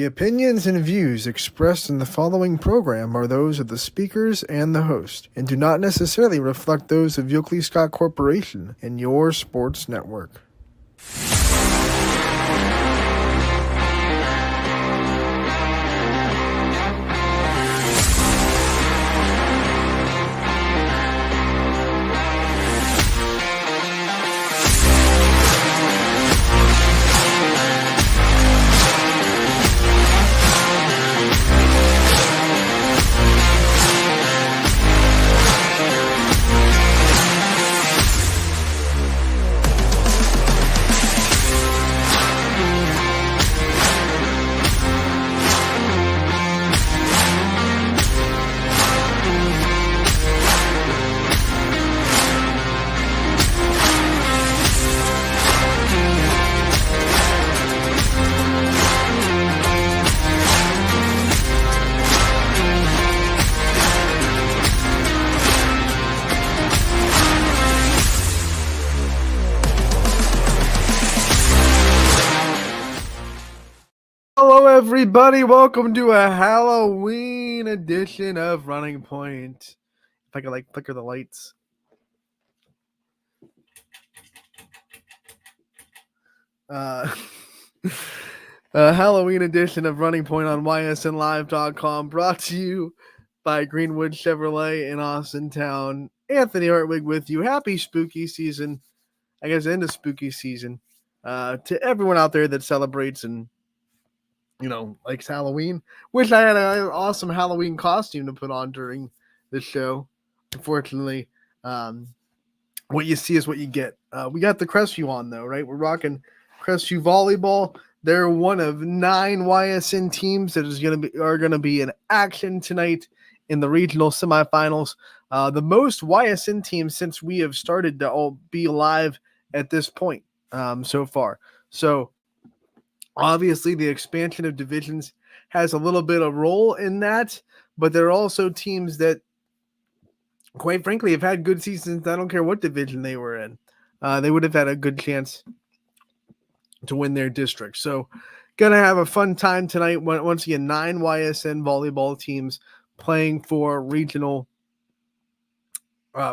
opinions and views expressed in the following program are those of the speakers and the host, and do not necessarily reflect those of Yoakley Scott Corporation and your sports network. Hello, everybody. Welcome to a Halloween edition of Running Point. If I could flicker the lights. A Halloween edition of Running Point on ysnlive.com, brought to you by Greenwood Chevrolet in Austintown. Anthony Hartwig with you. Happy spooky season. I guess end of spooky season. To everyone out there that celebrates and likes Halloween. Wish I had an awesome Halloween costume to put on during this show. Unfortunately, what you see is what you get. We got the Crestview on, though, right? We're rocking Crestview Volleyball. They're one of 9 YSN teams that are gonna be in action tonight in the regional semifinals. The most YSN teams since we have started to all be live at this point so far. So obviously, the expansion of divisions has a little bit of role in that, but there are also teams that, quite frankly, have had good seasons. I don't care what division they were in. They would have had a good chance to win their district. So, going to have a fun time tonight. Once again, 9 YSN volleyball teams playing for regional,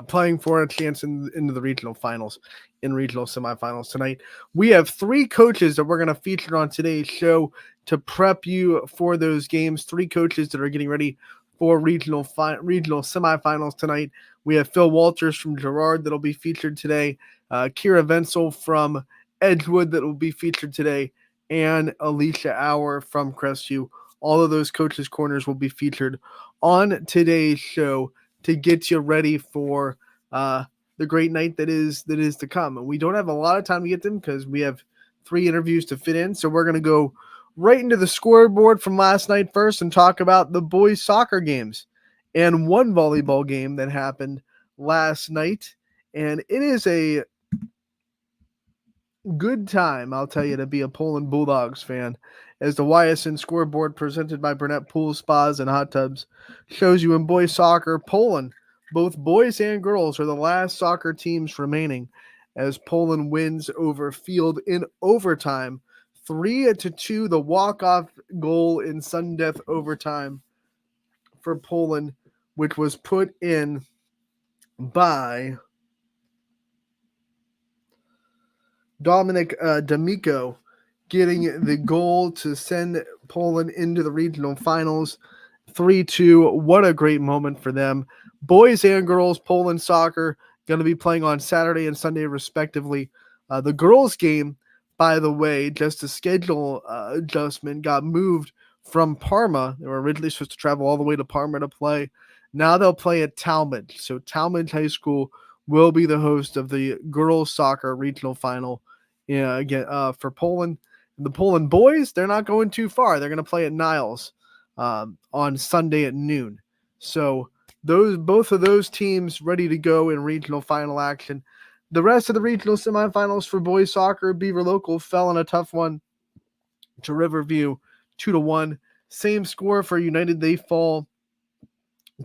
playing for a chance into the regional finals. In regional semifinals tonight. We have 3 coaches that we're going to feature on today's show to prep you for those games. 3 coaches that are getting ready for regional semifinals tonight. We have Phil Walters from Girard that will be featured today, Kira Venzel from Edgewood that will be featured today, and Alicia Auer from Crestview. All of those coaches' corners will be featured on today's show to get you ready for the great night that is to come. And we don't have a lot of time to get them because we have 3 interviews to fit in. So we're going to go right into the scoreboard from last night first and talk about the boys soccer games and one volleyball game that happened last night. And it is a good time, I'll tell you, to be a Poland Bulldogs fan, as the YSN scoreboard presented by Burnett Pool Spas and Hot Tubs shows you in boys soccer, Poland, both boys and girls, are the last soccer teams remaining, as Poland wins over Field in overtime, 3-2. The walk-off goal in sudden death overtime for Poland, which was put in by Dominic D'Amico, getting the goal to send Poland into the regional finals. 3-2. What a great moment for them. Boys and girls, Poland soccer, going to be playing on Saturday and Sunday, respectively. The girls' game, by the way, just a schedule adjustment, got moved from Parma. They were originally supposed to travel all the way to Parma to play. Now they'll play at Talmadge. So Talmadge High School will be the host of the girls' soccer regional final for Poland. The Poland boys, they're not going too far. They're going to play at Niles on Sunday at noon. So both of those teams ready to go in regional final action. The rest of the regional semifinals for boys soccer, Beaver Local fell in a tough one to Riverview, 2-1. Same score for United. They fall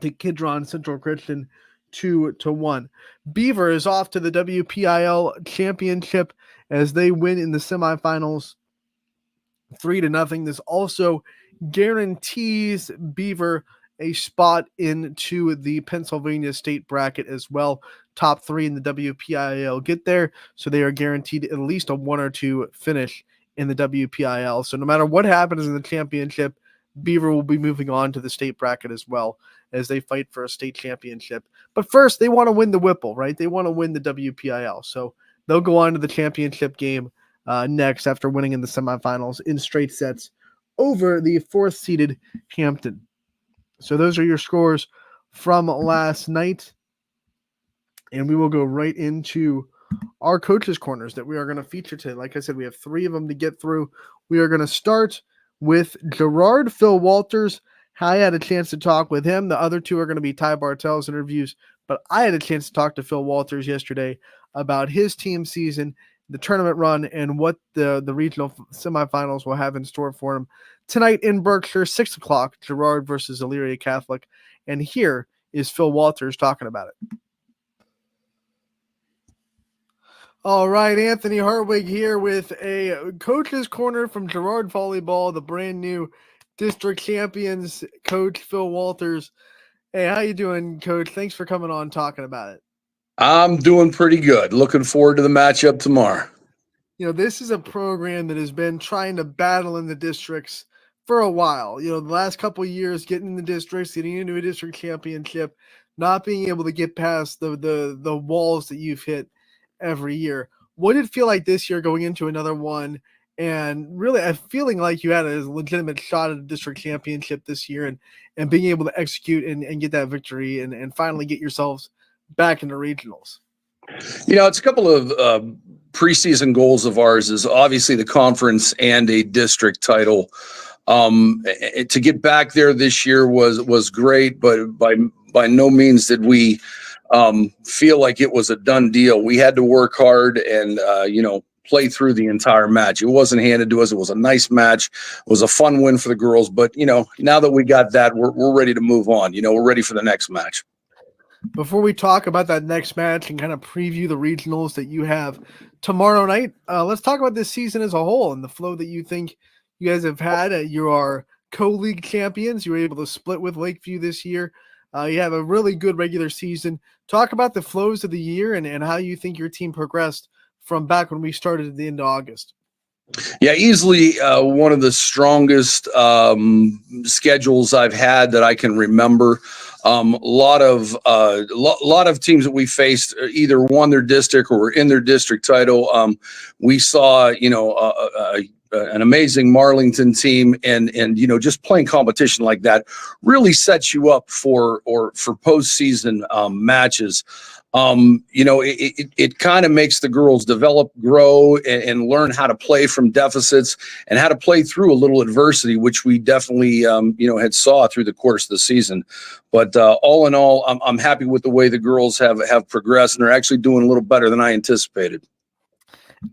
to Kidron Central Christian, 2-1. Beaver is off to the WPIL championship as they win in the semifinals 3-0. This also guarantees Beaver a spot into the Pennsylvania State bracket as well. Top 3 in the WPIAL get there, so they are guaranteed at least a 1 or 2 finish in the WPIL. So no matter what happens in the championship, Beaver will be moving on to the state bracket as well as they fight for a state championship. But first, they want to win the Whipple, right? They want to win the WPIL. So they'll go on to the championship game next after winning in the semifinals in straight sets over the 4th-seeded Hampton. So those are your scores from last night. And we will go right into our coaches' corners that we are going to feature today. Like I said, we have 3 of them to get through. We are going to start with Gerard Phil Walters. I had a chance to talk with him. The other 2 are going to be Ty Bartel's interviews, but I had a chance to talk to Phil Walters yesterday about his team season, the tournament run, and what the regional semifinals will have in store for him tonight in Berkshire, 6 o'clock, Gerard versus Elyria Catholic. And here is Phil Walters talking about it. All right, Anthony Hartwig here with a coach's corner from Gerard Volleyball, the brand new district champions, Coach Phil Walters. Hey, how you doing, Coach? Thanks for coming on talking about it. I'm doing pretty good. Looking forward to the matchup tomorrow. You know, this is a program that has been trying to battle in the districts for a while. You know, the last couple of years, getting in the districts, getting into a district championship, not being able to get past the walls that you've hit every year. What did it feel like this year going into another one, and really feeling like you had a legitimate shot at a district championship this year, and being able to execute and get that victory and finally get yourselves back into regionals? You know, it's a couple of preseason goals of ours is obviously the conference and a district title. To get back there this year was great, but by no means did we feel like it was a done deal. We had to work hard and, play through the entire match. It wasn't handed to us. It was a nice match. It was a fun win for the girls. But, now that we got that, we're ready to move on. We're ready for the next match. Before we talk about that next match and kind of preview the regionals that you have tomorrow night, let's talk about this season as a whole and the flow that you think you guys have had. You are co-league champions. You were able to split with Lakeview this year. You have a really good regular season. Talk about the flows of the year and how you think your team progressed from back when we started at the end of August. Yeah, easily one of the strongest schedules I've had that I can remember. A lot of teams that we faced either won their district or were in their district title. We saw, an amazing Marlington team, and just playing competition like that really sets you up for postseason matches. It kind of makes the girls develop, grow, and learn how to play from deficits and how to play through a little adversity, which we definitely, had saw through the course of the season. But all in all, I'm happy with the way the girls have progressed, and they're actually doing a little better than I anticipated.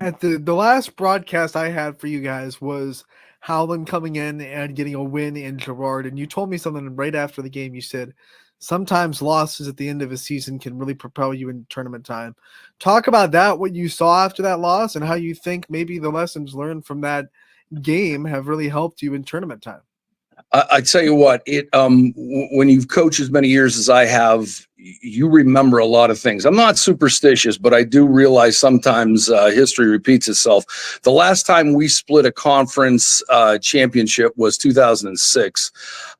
At the last broadcast I had for you guys was Howland coming in and getting a win in Gerard, and you told me something right after the game. You said, sometimes losses at the end of a season can really propel you in tournament time. Talk about that, what you saw after that loss, and how you think maybe the lessons learned from that game have really helped you in tournament time. I tell you what, when you've coached as many years as I have, you remember a lot of things. I'm not superstitious, but I do realize sometimes history repeats itself. The last time we split a conference championship was 2006,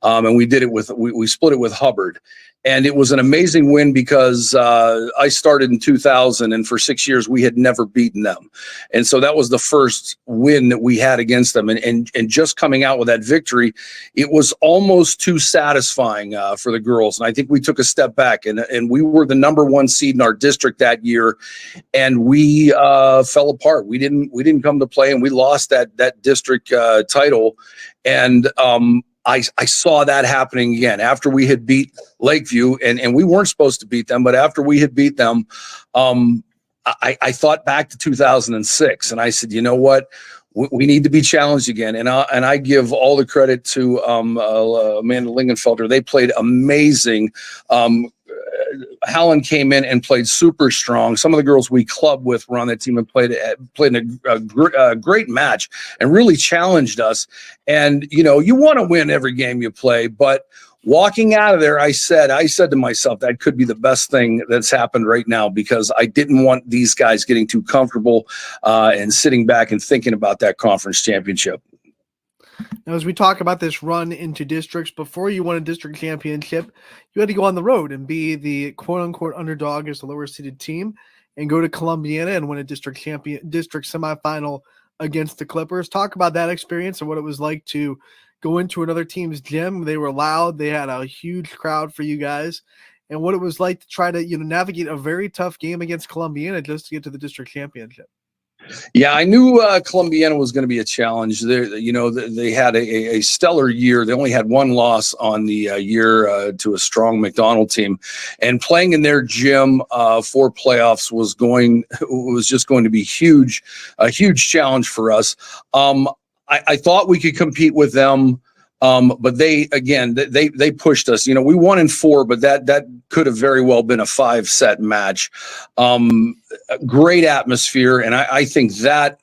and we did it we split it with Hubbard. And it was an amazing win because I started in 2000, and for 6 years we had never beaten them. And so that was the first win that we had against them. And just coming out with that victory, it was almost too satisfying for the girls. And I think we took a step back, and we were the number 1 seed in our district that year, and we fell apart. We didn't come to play, and we lost that district title. And I saw that happening again after we had beat Lakeview, and we weren't supposed to beat them, but after we had beat them, I thought back to 2006, and I said, you know what? We need to be challenged again. And I give all the credit to Amanda Lingenfelter. They played amazing. Helen came in and played super strong. Some of the girls we clubbed with were on that team and played a great match and really challenged us. And, you know, you want to win every game you play, but walking out of there, I said to myself, that could be the best thing that's happened right now, because I didn't want these guys getting too comfortable and sitting back and thinking about that conference championship. Now, as we talk about this run into districts, before you won a district championship, you had to go on the road and be the quote-unquote underdog as the lower-seeded team and go to Columbiana and win a district semifinal against the Clippers. Talk about that experience and what it was like to go into another team's gym. They were loud. They had a huge crowd for you guys, and what it was like to try to, you know, navigate a very tough game against Columbiana just to get to the district championship. Yeah, I knew Columbiana was going to be a challenge. They had a stellar year. They only had one loss on the year to a strong McDonald team, and playing in their gym for playoffs was just going to be a huge challenge for us. I thought we could compete with them. But they pushed us. You know, we won in 4, but that could have very well been a 5-set match. Great atmosphere, and I think that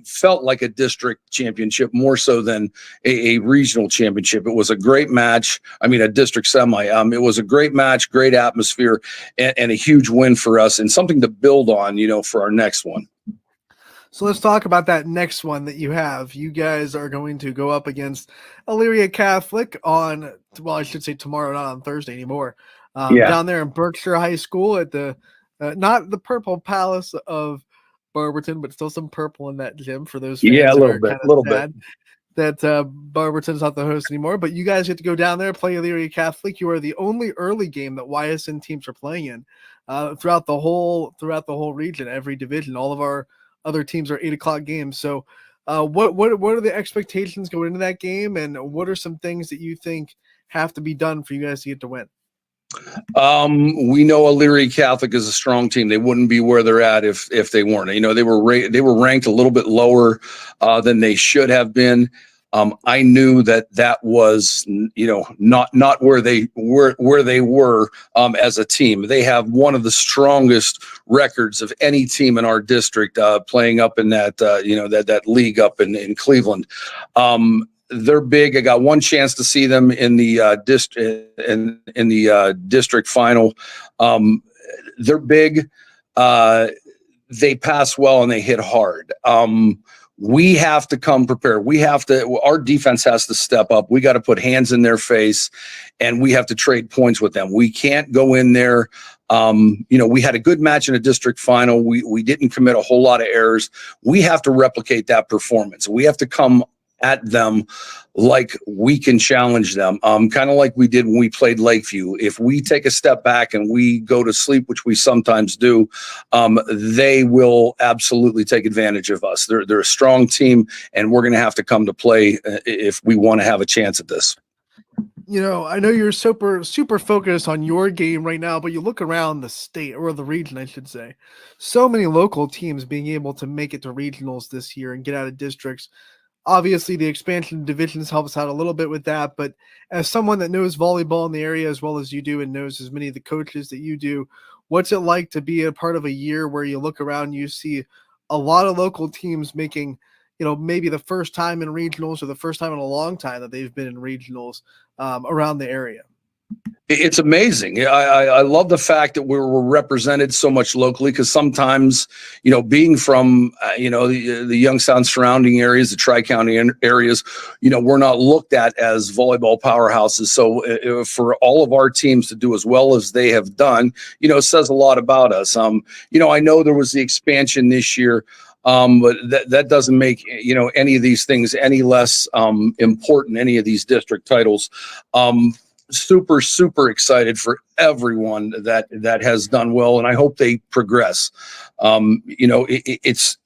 felt like a district championship more so than a regional championship. It was a great match. I mean, a district semi. It was a great match, great atmosphere, and a huge win for us, and something to build on, you know, for our next one. So let's talk about that next one that you have. You guys are going to go up against Elyria Catholic on, well, I should say tomorrow, not on Thursday anymore. Down there in Berkshire High School at the, not the Purple Palace of Barberton, but still some purple in that gym for those fans that are kind of sad that Barberton's not the host anymore. But you guys get to go down there, play Elyria Catholic. You are the only early game that Ysn teams are playing in throughout the whole region, every division. All of our other teams are 8:00 games. So what are the expectations going into that game, and what are some things that you think have to be done for you guys to get to win? We know Elyria Catholic is a strong team. They wouldn't be where they're at if they weren't. You know, they were ranked a little bit lower than they should have been. I knew that was, you know, not where they were as a team. They have one of the strongest records of any team in our district, playing up in that that league up in Cleveland. They're big. I got one chance to see them in the district final. They're big. They pass well and they hit hard. We have to come prepared. Our defense has to step up. We got to put hands in their face, and we have to trade points with them. We can't go in there. We had a good match in a district final. We didn't commit a whole lot of errors. We have to replicate that performance. We have to come at them like we can challenge them, kind of like we did when we played Lakeview. If we take a step back and we go to sleep, which we sometimes do, they will absolutely take advantage of us. They're a strong team, and we're going to have to come to play if we want to have a chance at this. You know, I know you're super focused on your game right now, but you look around the state, or the region, I should say, so many local teams being able to make it to regionals this year and get out of districts. Obviously, the expansion divisions helps out a little bit with that, but as someone that knows volleyball in the area as well as you do and knows as many of the coaches that you do, what's it like to be a part of a year where you look around and you see a lot of local teams making, you know, maybe the first time in regionals or the first time in a long time that they've been in regionals around the area? It's amazing. I love the fact that we're represented so much locally, because sometimes, you know, being from, the Youngstown surrounding areas, the Tri-County areas, you know, we're not looked at as volleyball powerhouses. So for all of our teams to do as well as they have done, you know, says a lot about us. I know there was the expansion this year, but that doesn't make, you know, any of these things any less important, any of these district titles. Super excited for everyone that has done well, and I hope they progress. It's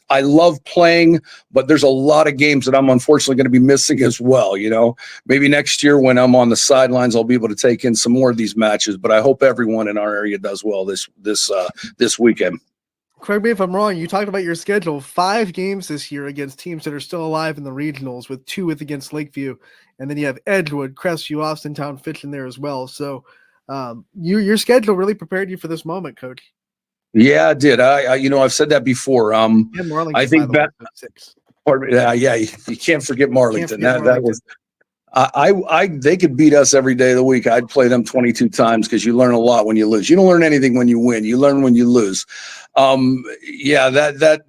I love playing, but there's a lot of games that I'm unfortunately going to be missing as well. You know, maybe next year when I'm on the sidelines, I'll be able to take in some more of these matches, but I hope everyone in our area does well this weekend. Correct me if I'm wrong. You talked about your schedule, 5 games this year against teams that are still alive in the regionals, with 2 against Lakeview. And then you have Edgewood, Crestview, Austintown, Fitch in there as well. So Your schedule really prepared you for this moment, Coach. Yeah, it did. I've said that before. And I Marlington, by think the way, that, 6. yeah, you can't forget Can't Marlington. forget That Marlington. was, they could beat us every day of the week. I'd play them 22 times because you learn a lot when you lose. You don't learn anything when you win. You learn when you lose. Yeah, that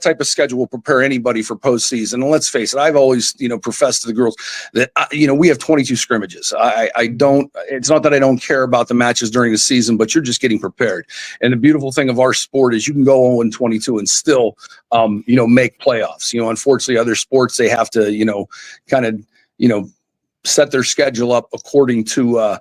type of schedule will prepare anybody for postseason. And let's face it, I've always, professed to the girls that, we have 22 scrimmages. I don't, it's not that I don't care about the matches during the season, but you're just getting prepared. And the beautiful thing of our sport is you can go 0-22 and still, make playoffs. Unfortunately, other sports, they have to, kind of, set their schedule up according to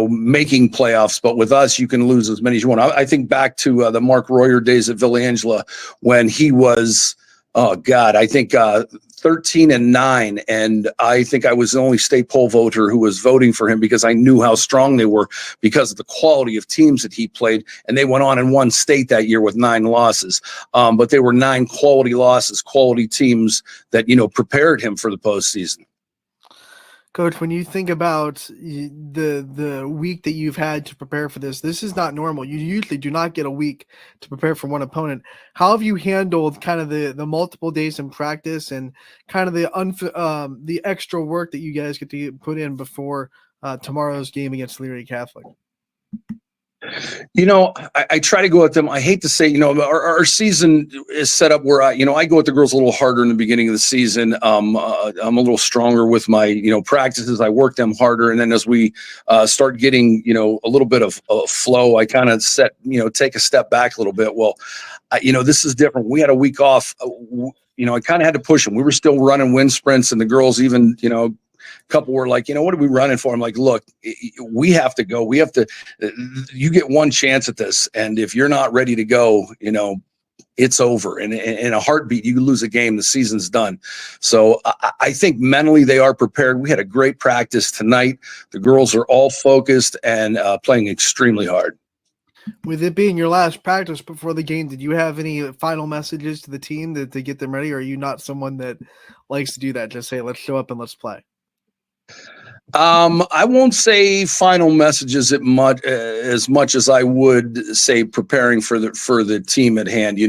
making playoffs. But with us, you can lose as many as you want. I think back to the Mark Royer days at Villa Angela when he was, I think 13-9, and I think I was the only state poll voter who was voting for him because I knew how strong they were because of the quality of teams that he played. And they went on and won state that year with 9 losses, but they were 9 quality losses, quality teams that prepared him for the postseason. Coach, when you think about the week that you've had to prepare for this is not normal. You usually do not get a week to prepare for one opponent. How have you handled kind of the multiple days in practice and kind of the extra work that you guys get to put in before tomorrow's game against Leary Catholic? I try to go at them. I hate to say, our season is set up where I go at the girls a little harder in the beginning of the season. I'm a little stronger with my, practices. I work them harder. And then as we start getting, a little bit of flow, I kind of take a step back a little bit. Well, this is different. We had a week off. I kind of had to push them. We were still running wind sprints and the girls even, couple were like, what are we running for? I'm like, look, we have to go. You get one chance at this. And if you're not ready to go, it's over. And in a heartbeat, you lose a game, the season's done. So I think mentally they are prepared. We had a great practice tonight. The girls are all focused and playing extremely hard. With it being your last practice before the game, did you have any final messages to the team to get them ready? Or are you not someone that likes to do that? Just say, let's show up and let's play. I won't say final messages as much as I would say preparing for the team at hand.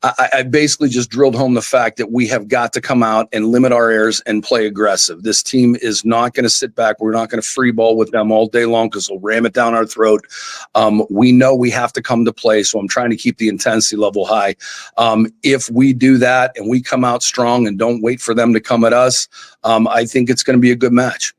I basically just drilled home the fact that we have got to come out and limit our errors and play aggressive. This team is not going to sit back. We're not going to free ball with them all day long because they'll ram it down our throat. We know we have to come to play, so I'm trying to keep the intensity level high. If we do that and we come out strong and don't wait for them to come at us, I think it's going to be a good match.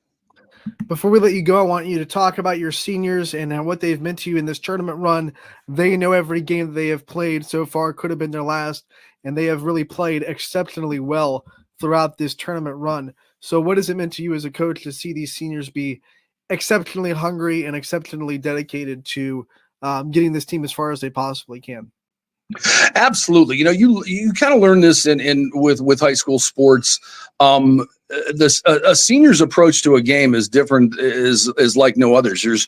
Before we let you go, I want you to talk about your seniors and what they've meant to you in this tournament run. They know every game that they have played so far could have been their last, and they have really played exceptionally well throughout this tournament run. So what has it meant to you as a coach to see these seniors be exceptionally hungry and exceptionally dedicated to getting this team as far as they possibly can? Absolutely. You kind of learn this with high school sports. A senior's approach to a game is different, is like no others. There's,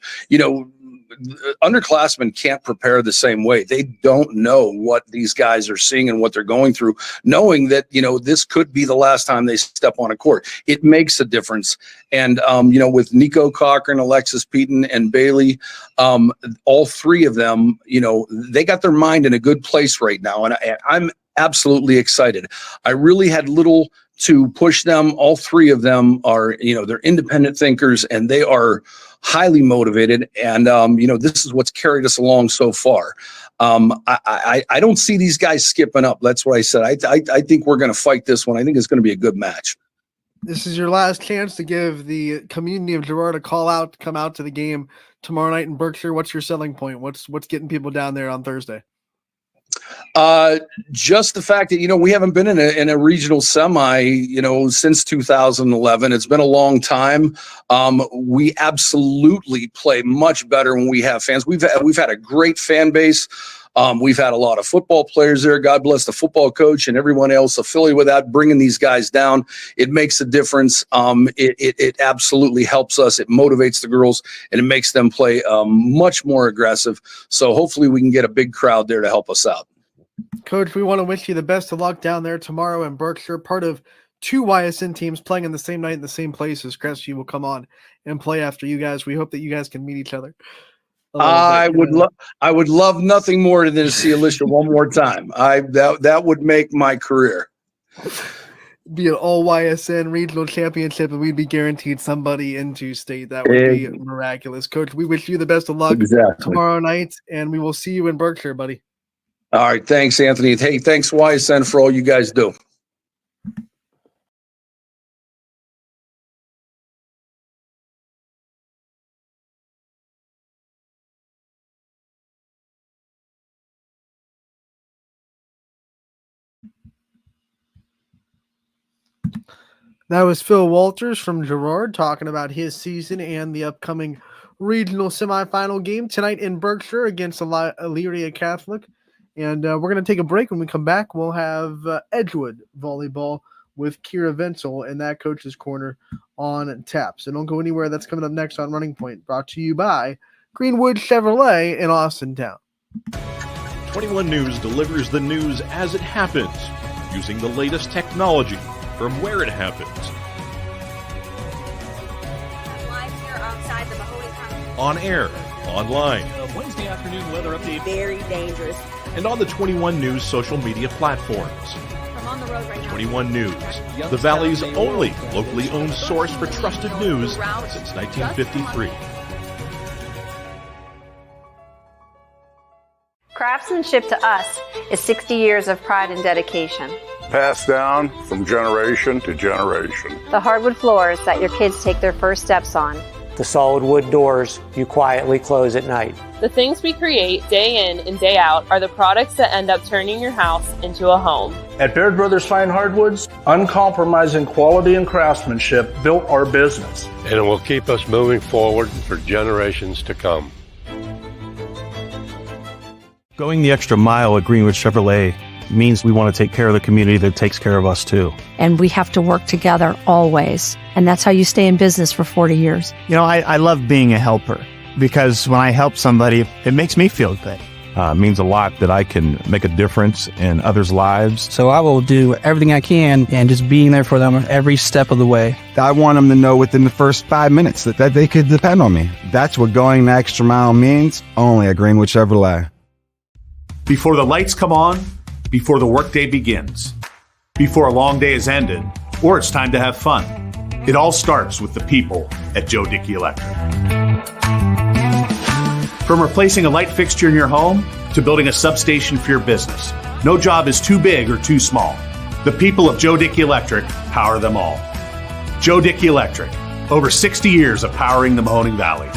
underclassmen can't prepare the same way. They don't know what these guys are seeing and what they're going through, knowing that, this could be the last time they step on a court. It makes a difference. And, with Nico Cochran, Alexis Peaton, and Bailey, all 3 of them, they got their mind in a good place right now. And I'm absolutely excited. I really had little to push them. All 3 of them are, they're independent thinkers and they are highly motivated. And, this is what's carried us along so far. I don't see these guys skipping up. That's what I said. I think we're going to fight this one. I think it's going to be a good match. This is your last chance to give the community of Girard a call out to come out to the game tomorrow night in Berkshire. What's your selling point? What's getting people down there on Thursday? Just the fact that, we haven't been in a regional semi, since 2011. It's been a long time. We absolutely play much better when we have fans. We've had a great fan base. We've had a lot of football players there. God bless the football coach and everyone else affiliated with that, bringing these guys down. It makes a difference. It absolutely helps us. It motivates the girls and it makes them play much more aggressive. So hopefully we can get a big crowd there to help us out. Coach, we want to wish you the best of luck down there tomorrow in Berkshire, part of two YSN teams playing in the same night in the same places. Crestview will come on and play after you guys. We hope that you guys can meet each other. I would love nothing more than to see Alicia one more time. That would make my career. Be an all YSN regional championship, and we'd be guaranteed somebody into state. That would be miraculous. Coach, we wish you the best of luck tomorrow night, and we will see you in Berkshire, buddy. All right. Thanks, Anthony. Hey, thanks, YSN, for all you guys do. That was Phil Walters from Girard talking about his season and the upcoming regional semifinal game tonight in Berkshire against Elyria Catholic. And we're going to take a break. When we come back, we'll have Edgewood volleyball with Kira Venzel and that coach's corner on tap. So don't go anywhere. That's coming up next on Running Point, brought to you by Greenwood Chevrolet in Austintown. 21 News delivers the news as it happens, using the latest technology from where it happens. Live here outside the Mahoney County. On air, online. A Wednesday afternoon weather update. Very dangerous. And on the 21 News social media platforms. I'm on the road right now. 21 News, the Valley's only locally owned source for trusted news since 1953. Craftsmanship to us is 60 years of pride and dedication. Passed down from generation to generation. The hardwood floors that your kids take their first steps on. The solid wood doors you quietly close at night. The things we create day in and day out are the products that end up turning your house into a home. At Baird Brothers Fine Hardwoods, uncompromising quality and craftsmanship built our business. And it will keep us moving forward for generations to come. Going the extra mile at Greenwood Chevrolet means we want to take care of the community that takes care of us too. And we have to work together always. And that's how you stay in business for 40 years. You know, I love being a helper because when I help somebody, it makes me feel good. It means a lot that I can make a difference in others' lives. So I will do everything I can and just being there for them every step of the way. I want them to know within the first 5 minutes that they could depend on me. That's what going the extra mile means, only at Greenwood Chevrolet. Before the lights come on, before the workday begins, before a long day is ended, or it's time to have fun. It all starts with the people at Joe Dickey Electric. From replacing a light fixture in your home to building a substation for your business, no job is too big or too small. The people of Joe Dickey Electric power them all. Joe Dickey Electric, over 60 years of powering the Mahoning Valley.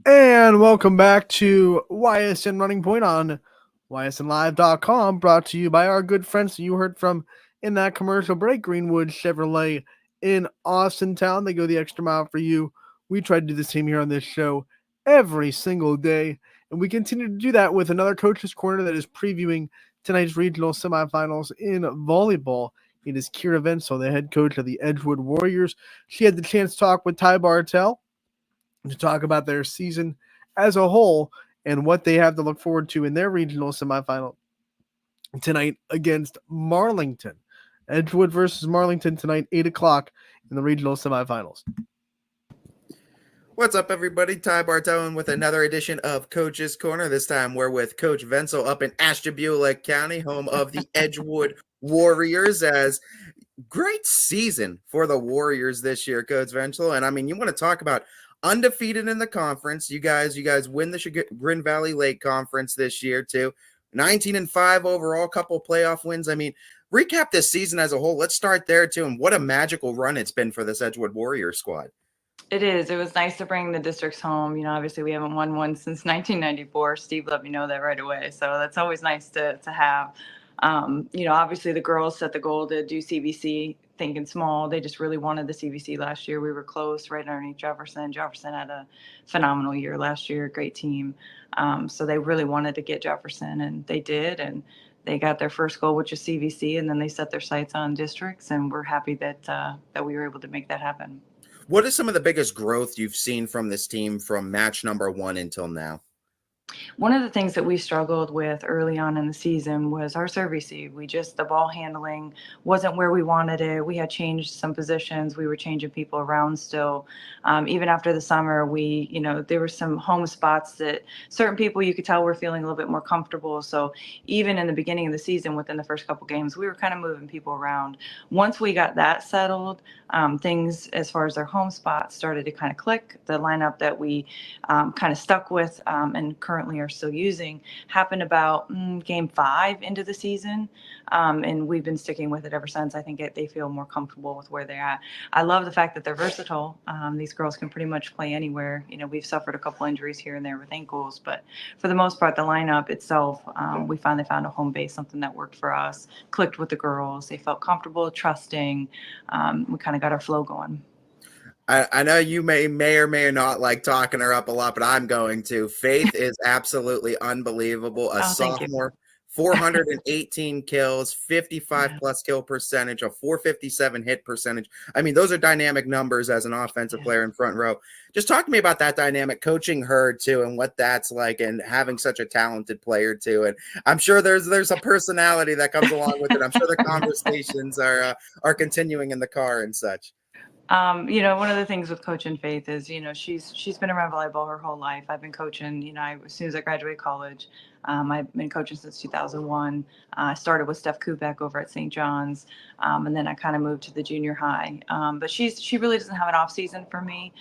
And welcome back to YSN Running Point on ysnlive.com, brought to you by our good friends you heard from in that commercial break, Greenwood Chevrolet in Austintown. They go the extra mile for you. We try to do the same here on this show every single day, and we continue to do that with another Coach's Corner that is previewing tonight's regional semifinals in volleyball. It is Kira Venzel, the head coach of the Edgewood Warriors. She had the chance to talk with Ty Bartell to talk about their season as a whole and what they have to look forward to in their regional semifinal tonight against Marlington. Edgewood versus Marlington tonight, 8 o'clock in the regional semifinals. What's up, everybody? Ty Bartone with another edition of Coach's Corner. This time we're with Coach Venzel up in Ashtabula County, home of the Edgewood Warriors. As great season for the Warriors this year, Coach Venzel. And I mean, you want to talk about undefeated in the conference. You guys win the Chagrin Valley Lake Conference this year too. 19-5 overall, couple playoff wins. I mean, recap this season as a whole. Let's start there too. And what a magical run it's been for this Edgewood Warriors squad. It is. It was nice to bring the districts home. You know, obviously we haven't won one since 1994. Steve let me know that right away. So that's always nice to have. You know, obviously the girls set the goal to do CVC, thinking small. They just really wanted the CVC last year. We were close, right underneath Jefferson. Jefferson had a phenomenal year last year, great team. So they really wanted to get Jefferson, and they did. And they got their first goal, which is CVC, and then they set their sights on districts. And we're happy that that we were able to make that happen. What is some of the biggest growth you've seen from this team from match number 1 until now? One of the things that we struggled with early on in the season was our serve receive. The ball handling wasn't where we wanted it. We had changed some positions. We were changing people around still. Even after the summer, there were some home spots that certain people you could tell were feeling a little bit more comfortable. So even in the beginning of the season, within the first couple games, we were kind of moving people around. Once we got that settled, things as far as their home spots started to kind of click. The lineup that we kind of stuck with and currently are still using happened about game 5 into the season, and we've been sticking with it ever since. I think they feel more comfortable with where they're at. I love the fact that they're versatile. These girls can pretty much play anywhere. We've suffered a couple injuries here and there with ankles, but for the most part, the lineup itself, we finally found a home base, something that worked for us, clicked with the girls. They felt comfortable, trusting. We kind of got our flow going. I know you may or may not like talking her up a lot, but I'm going to. Faith is absolutely unbelievable. A sophomore, 418 kills, 55 plus kill percentage, a 457 hit percentage. I mean, those are dynamic numbers as an offensive player in front row. Just talk to me about that dynamic, coaching her too, and what that's like, and having such a talented player too. And I'm sure there's a personality that comes along with it. I'm sure the conversations are continuing in the car and such. One of the things with coaching Faith is, she's been around volleyball her whole life. I've been coaching, as soon as I graduated college. I've been coaching since 2001. I started with Steph Kubek over at St. John's, and then I kind of moved to the junior high. But she really doesn't have an off season for me.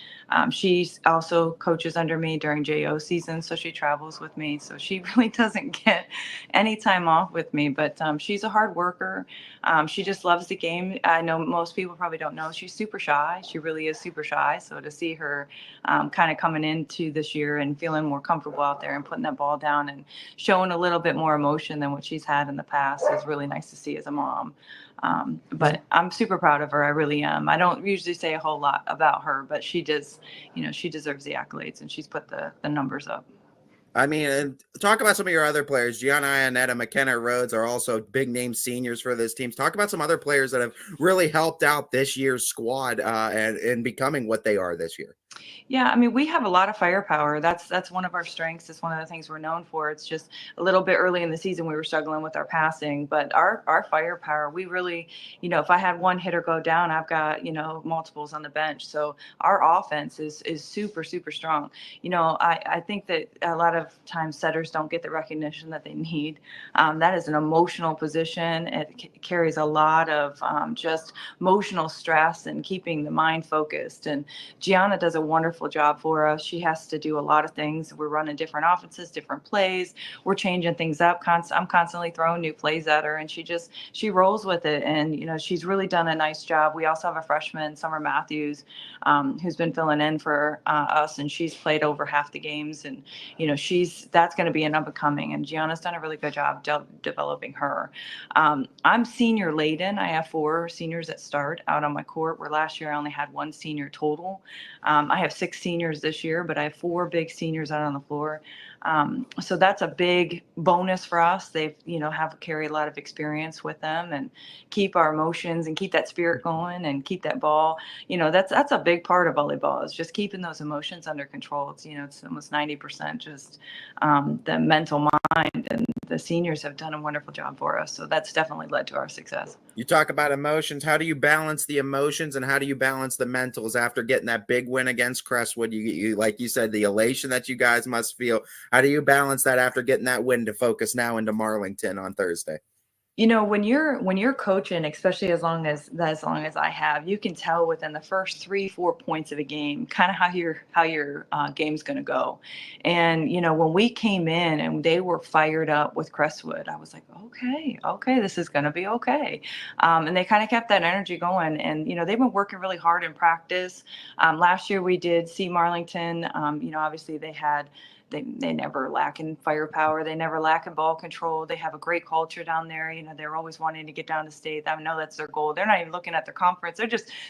She also coaches under me during JO season, so she travels with me. So she really doesn't get any time off with me. But she's a hard worker. She just loves the game. I know most people probably don't know she's super shy. She really is super shy. So to see her kind of coming into this year and feeling more comfortable out there and putting that ball down and showing a little bit more emotion than what she's had in the past is really nice to see as a mom. But I'm super proud of her. I really am. I don't usually say a whole lot about her, but she does, she deserves the accolades, and she's put the numbers up. I mean, and talk about some of your other players. Gianna Ionetta, McKenna Rhodes are also big name seniors for this team. Talk about some other players that have really helped out this year's squad and becoming what they are this year. Yeah, I mean, we have a lot of firepower. That's one of our strengths. It's one of the things we're known for. It's just a little bit early in the season we were struggling with our passing, but our firepower, we really, if I had one hitter go down, I've got, multiples on the bench. So our offense is super, super strong. I think that a lot of times setters don't get the recognition that they need. That is an emotional position. It carries a lot of just emotional stress and keeping the mind focused. And Gianna does a wonderful job for us. She has to do a lot of things. We're running different offenses, different plays. We're changing things up. I'm constantly throwing new plays at her, and she rolls with it. And, she's really done a nice job. We also have a freshman, Summer Matthews, who's been filling in for us, and she's played over half the games. And, that's going to be an up and coming. And Gianna's done a really good job developing her. I'm senior laden. I have 4 seniors that start out on my court, where last year I only had 1 senior total. I have 6 seniors this year, but I have 4 big seniors out on the floor. So that's a big bonus for us. They've, carry a lot of experience with them and keep our emotions and keep that spirit going and keep that ball. That's a big part of volleyball, is just keeping those emotions under control. It's almost 90% just the mental mind, and the seniors have done a wonderful job for us. So that's definitely led to our success. You talk about emotions. How do you balance the emotions and how do you balance the mentals after getting that big win against Crestwood? You like you said, the elation that you guys must feel. How do you balance that after getting that win to focus now into Marlington on Thursday? When you're coaching, especially as long as I have, you can tell within the first 3-4 points of a game kind of how your game's going to go. And when we came in and they were fired up with Crestwood, I was like, okay, this is going to be okay. And they kind of kept that energy going. And they've been working really hard in practice. Last year we did see Marlington. Obviously they never lack in firepower. They never lack in ball control. They have a great culture down there. They're always wanting to get down to state. I know that's their goal. They're not even looking at their conference.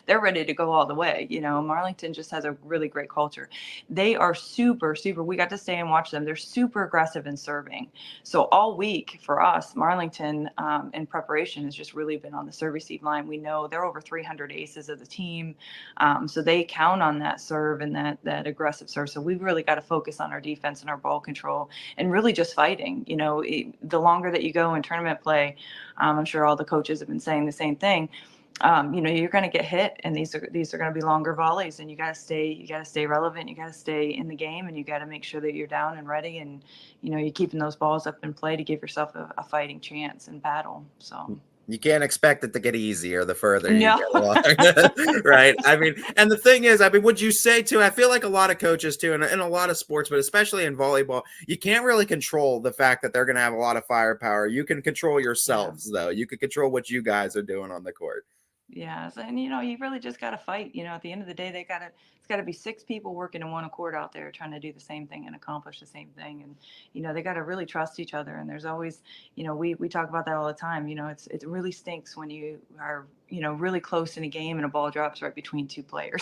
They're ready to go all the way. Marlington just has a really great culture. They are super, super. We got to stay and watch them. They're super aggressive in serving. So all week for us, Marlington in preparation has just really been on the serve receive line. We know they're over 300 aces of the team. So they count on that serve and that aggressive serve. So we've really got to focus on our defense defense and our ball control, and really just fighting. The longer that you go in tournament play, I'm sure all the coaches have been saying the same thing. You're going to get hit, and these are going to be longer volleys, and you got to stay relevant. You got to stay in the game, and you got to make sure that you're down and ready, and you're keeping those balls up in play to give yourself a fighting chance in battle. So you can't expect it to get easier the further you No. get along. Right. I mean, and the thing is, would you say too, I feel like a lot of coaches too, and in a lot of sports, but especially in volleyball, you can't really control the fact that they're going to have a lot of firepower. You can control yourselves though. You can control what you guys are doing on the court. Yes, and you really just got to fight. At the end of the day, it's got to be 6 people working in one accord out there trying to do the same thing and accomplish the same thing. And they got to really trust each other. And there's always, we talk about that all the time. It really stinks when you are really close in a game and a ball drops right between 2 players.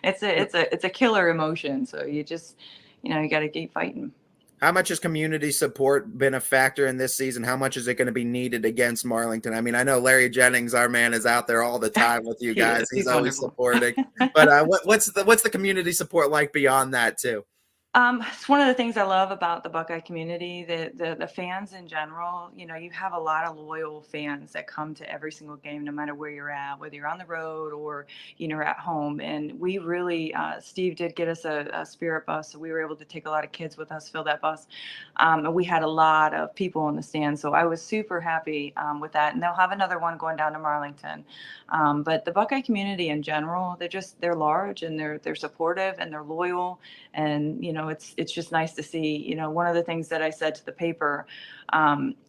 It's a killer emotion. So you just you got to keep fighting. How much has community support been a factor in this season? How much is it going to be needed against Marlington? I mean, I know Larry Jennings, our man, is out there all the time with you guys. He's always supporting. But what's the community support like beyond that too? It's one of the things I love about the Buckeye community, the fans in general. You have a lot of loyal fans that come to every single game, no matter where you're at, whether you're on the road or, at home. And we really, Steve did get us a spirit bus, so we were able to take a lot of kids with us, fill that bus. And we had a lot of people in the stands, so I was super happy with that. And they'll have another one going down to Marlington. But the Buckeye community in general, they're large, and they're supportive, and they're loyal, and it's just nice to see. One of the things that I said to the paper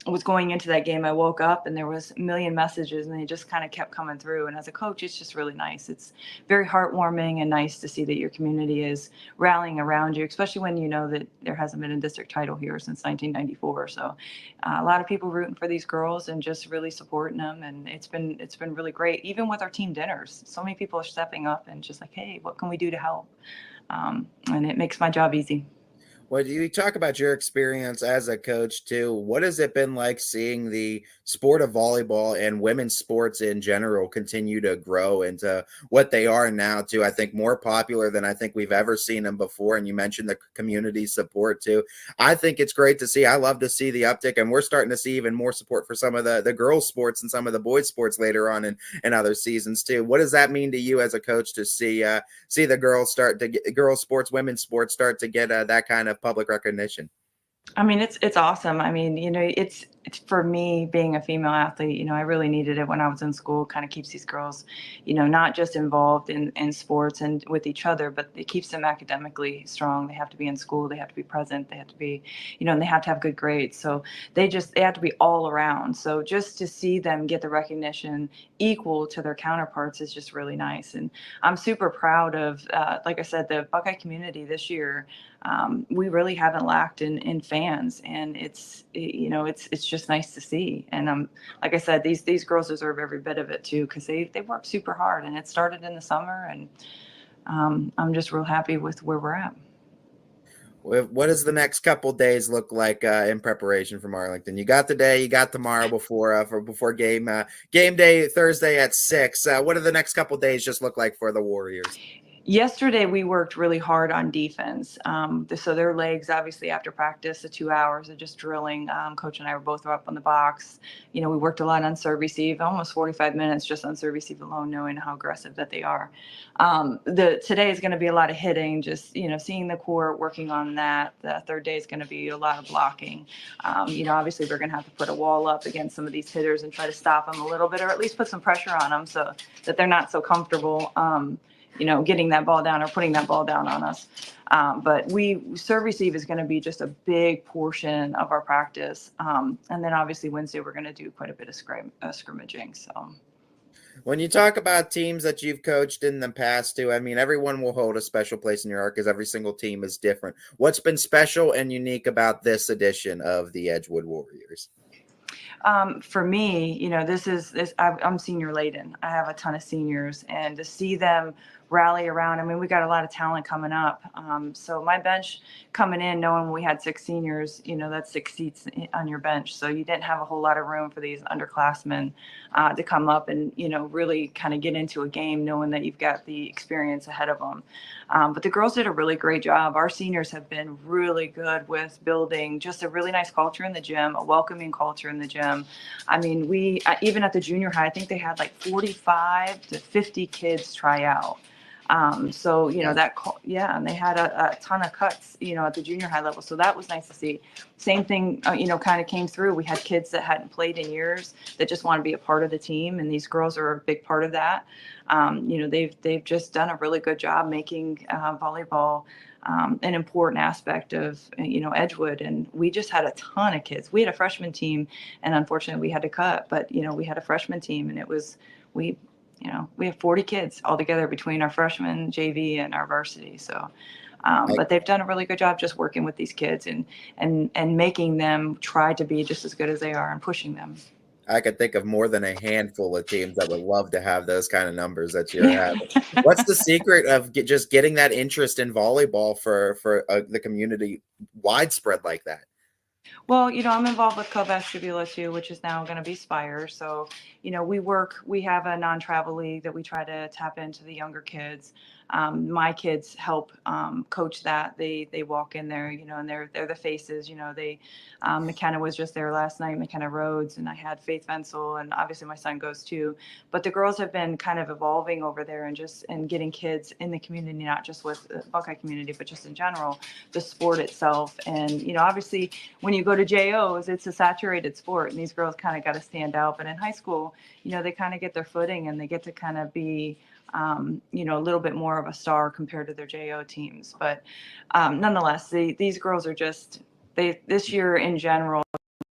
was going into that game, I woke up and there was a million messages, and they just kind of kept coming through. And as a coach, it's just really nice. It's very heartwarming and nice to see that your community is rallying around you, especially when you know that there hasn't been a district title here since 1994. So a lot of people rooting for these girls and just really supporting them, and it's been really great. Even with our team dinners, so many people are stepping up and just like, hey, what can we do to help? And it makes my job easy. Well, you talk about your experience as a coach too. What has it been like seeing the sport of volleyball and women's sports in general continue to grow into what they are now too? I think more popular than I think we've ever seen them before. And you mentioned the community support too. I think it's great to see. I love to see the uptick, and we're starting to see even more support for some of the girls' sports and some of the boys' sports later on in other seasons too. What does that mean to you as a coach to see the girls start to get girls' sports, women's sports start to get that kind of public recognition? I mean, it's awesome. I mean, it's for me, being a female athlete, I really needed it when I was in school. Kind of keeps these girls, not just involved in sports and with each other, but it keeps them academically strong. They have to be in school. They have to be present. They have to be, and they have to have good grades. So they have to be all around. So just to see them get the recognition equal to their counterparts is just really nice. And I'm super proud of, like I said, the Buckeye community this year. We really haven't lacked in fans, and it's just nice to see. And like I said, these girls deserve every bit of it too, because they work super hard, and it started in the summer, and I'm just real happy with where we're at. What does the next couple days look like in preparation for Marlington? You got today, you got tomorrow before game day Thursday at 6. What do the next couple days just look like for the Warriors? Yesterday, we worked really hard on defense. So their legs, obviously, after practice, the 2 hours of just drilling, Coach and I were both up on the box. We worked a lot on serve receive, almost 45 minutes just on serve receive alone, knowing how aggressive that they are. Today is going to be a lot of hitting, just, seeing the court, working on that. The third day is going to be a lot of blocking. Obviously, we're going to have to put a wall up against some of these hitters and try to stop them a little bit, or at least put some pressure on them so that they're not so comfortable getting that ball down or putting that ball down on us. But serve receive is going to be just a big portion of our practice. And then obviously Wednesday, we're going to do quite a bit of scrimmaging. So when you talk about teams that you've coached in the past too, I mean, everyone will hold a special place in your heart because every single team is different. What's been special and unique about this edition of the Edgewood Warriors? For me, I'm senior laden. I have a ton of seniors, and to see them rally around. I mean, we got a lot of talent coming up. So my bench coming in, knowing we had 6 seniors, that's 6 seats on your bench. So you didn't have a whole lot of room for these underclassmen to come up and, really kind of get into a game knowing that you've got the experience ahead of them. But the girls did a really great job. Our seniors have been really good with building just a really nice culture in the gym, a welcoming culture in the gym. I mean, we, even at the junior high, I think they had like 45 to 50 kids try out. So, and they had a ton of cuts, at the junior high level. So that was nice to see. Same thing, kind of came through. We had kids that hadn't played in years that just want to be a part of the team. And these girls are a big part of that. They've just done a really good job making volleyball an important aspect of, Edgewood. And we just had a ton of kids. We had a freshman team, and unfortunately we had to cut, but, we had a freshman team, and we have 40 kids altogether between our freshman, JV, and our varsity. So, but they've done a really good job just working with these kids and making them try to be just as good as they are and pushing them. I could think of more than a handful of teams that would love to have those kind of numbers that you're having. What's the secret of just getting that interest in volleyball for the community widespread like that? Well, I'm involved with Club Vestibula too, which is now going to be Spire. So, we have a non-travel league that we try to tap into the younger kids. My kids help coach that. They walk in there, and they're the faces. McKenna was just there last night, McKenna Rhodes, and I had Faith Venzel, and obviously my son goes too. But the girls have been kind of evolving over there and getting kids in the community, not just with the Buckeye community, but just in general, the sport itself. And obviously when you go to JOs, it's a saturated sport, and these girls kind of got to stand out. But in high school, they kind of get their footing, and they get to kind of be a little bit more of a star compared to their JO teams. But nonetheless, these girls are this year in general,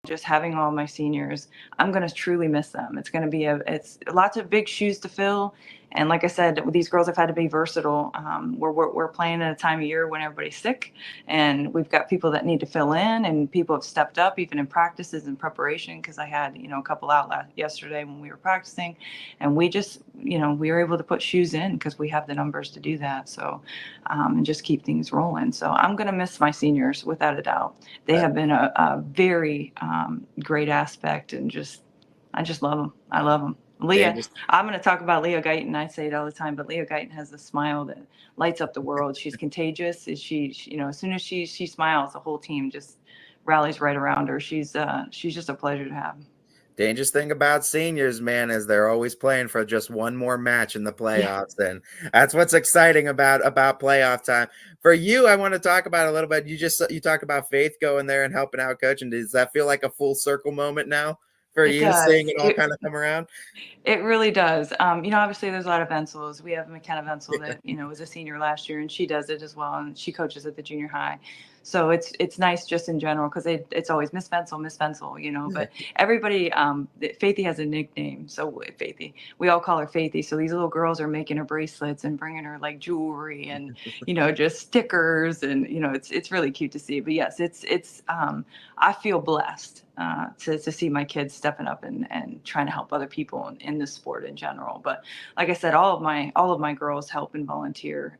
just having all my seniors, I'm going to truly miss them. It's going to be it's lots of big shoes to fill. And like I said, these girls have had to be versatile. We're playing at a time of year when everybody's sick, and we've got people that need to fill in, and people have stepped up even in practices and preparation. Because I had a couple out yesterday when we were practicing, and we just we were able to put shoes in because we have the numbers to do that. So and just keep things rolling. So I'm going to miss my seniors without a doubt. They have been a very great aspect, and I just love them. I love them. Leah, I'm going to talk about Leah Guyton. I say it all the time, but Leah Guyton has a smile that lights up the world. She's contagious. She as soon as she smiles, the whole team just rallies right around her. She's just a pleasure to have. Dangerous thing about seniors, man, is they're always playing for just one more match in the playoffs. Yeah. And that's what's exciting about playoff time. For you, I want to talk about a little bit. You talked about Faith going there and helping out coaching. Does that feel like a full circle moment now for you, seeing it all kind of come around? It really does. Obviously there's a lot of Venzels. We have McKenna Venzel that, was a senior last year, and she does it as well. And she coaches at the junior high. So it's nice just in general, because it's always Miss Venzel, but everybody, Faithy has a nickname. So Faithy, we all call her Faithy. So these little girls are making her bracelets and bringing her like jewelry and, just stickers, and, it's really cute to see. But yes, it's I feel blessed to see my kids stepping up and trying to help other people in this sport in general. But like I said, all of my girls help and volunteer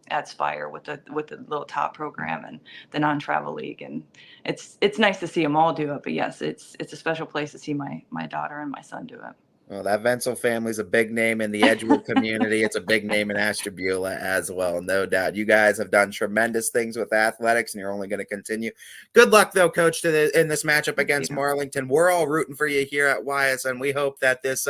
at Spire with the little top program and the non-travel league, and it's nice to see them all do it. But yes, it's a special place to see my daughter and my son do it. Well, that Venzel family is a big name in the Edgewood community. It's a big name in Ashtabula as well, no doubt. You guys have done tremendous things with athletics, and you're only going to continue. Good luck, though, Coach, in this matchup against Marlington. We're all rooting for you here at Ysn. We hope that this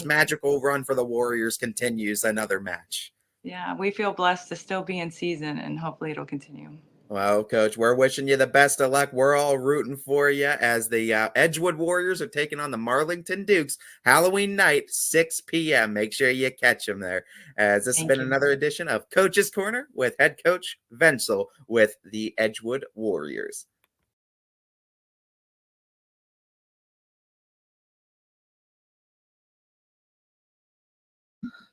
magical run for the Warriors continues another match. Yeah, we feel blessed to still be in season, and hopefully it'll continue. Well, Coach, we're wishing you the best of luck. We're all rooting for you as the Edgewood Warriors are taking on the Marlington Dukes Halloween night, 6 p.m. Make sure you catch them there. As this has been another edition of Coach's Corner with head coach Venzel with the Edgewood Warriors.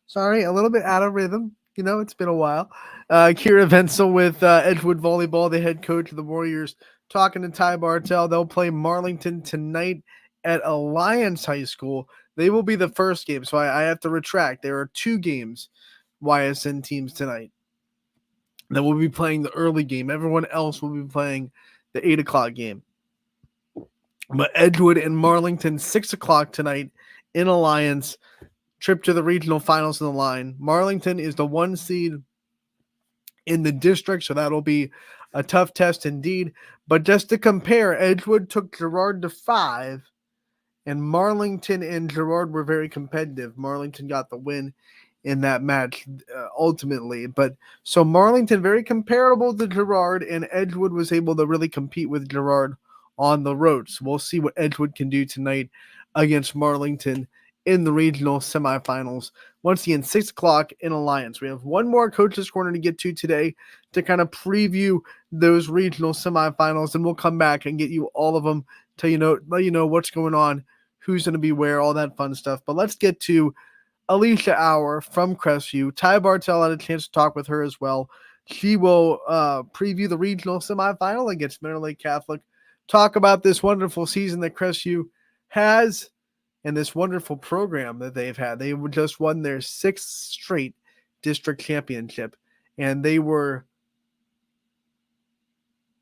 Sorry, a little bit out of rhythm. It's been a while. Kira Venzel with Edgewood Volleyball, the head coach of the Warriors, talking to Ty Bartell. They'll play Marlington tonight at Alliance High School. They will be the first game, so I have to retract. There are 2 games YSN teams tonight that will be playing the early game. Everyone else will be playing the 8 o'clock game. But Edgewood and Marlington, 6 o'clock tonight in Alliance. Trip to the regional finals in the line. Marlington is the 1 seed in the district, so that'll be a tough test indeed. But just to compare, Edgewood took Girard to 5, and Marlington and Girard were very competitive. Marlington got the win in that match ultimately. But so Marlington very comparable to Girard, and Edgewood was able to really compete with Girard on the road. So we'll see what Edgewood can do tonight against Marlington in the regional semifinals. Once again, 6 o'clock in Alliance. We have one more Coach's Corner to get to today to kind of preview those regional semifinals, and we'll come back and get you all of them, let you know what's going on, who's going to be where, all that fun stuff. But let's get to Alicia Auer from Crestview. Ty Bartell had a chance to talk with her as well. She will preview the regional semifinal against Mineral Lake Catholic, talk about this wonderful season that Crestview has and this wonderful program that they've had. They just won their 6th straight district championship, and they were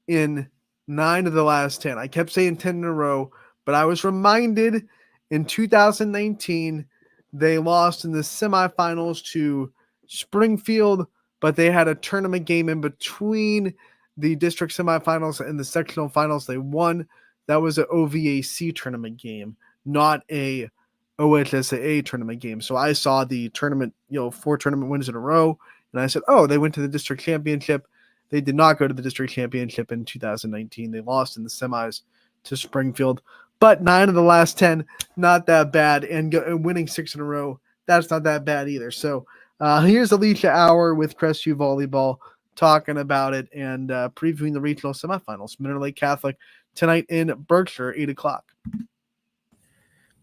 in 9 of the last 10. I kept saying 10 in a row, but I was reminded in 2019 they lost in the semifinals to Springfield, but they had a tournament game in between the district semifinals and the sectional finals. They won. That was an OVAC tournament game, not a OHSAA tournament game. So I saw the tournament, 4 tournament wins in a row, and I said, oh, they went to the district championship. They did not go to the district championship in 2019. They lost in the semis to Springfield. But 9 of the last 10, not that bad. And winning 6 in a row, that's not that bad either. So here's Alicia Auer with Crestview Volleyball talking about it and previewing the regional semifinals. Mineral Lake Catholic tonight in Berkshire, 8 o'clock.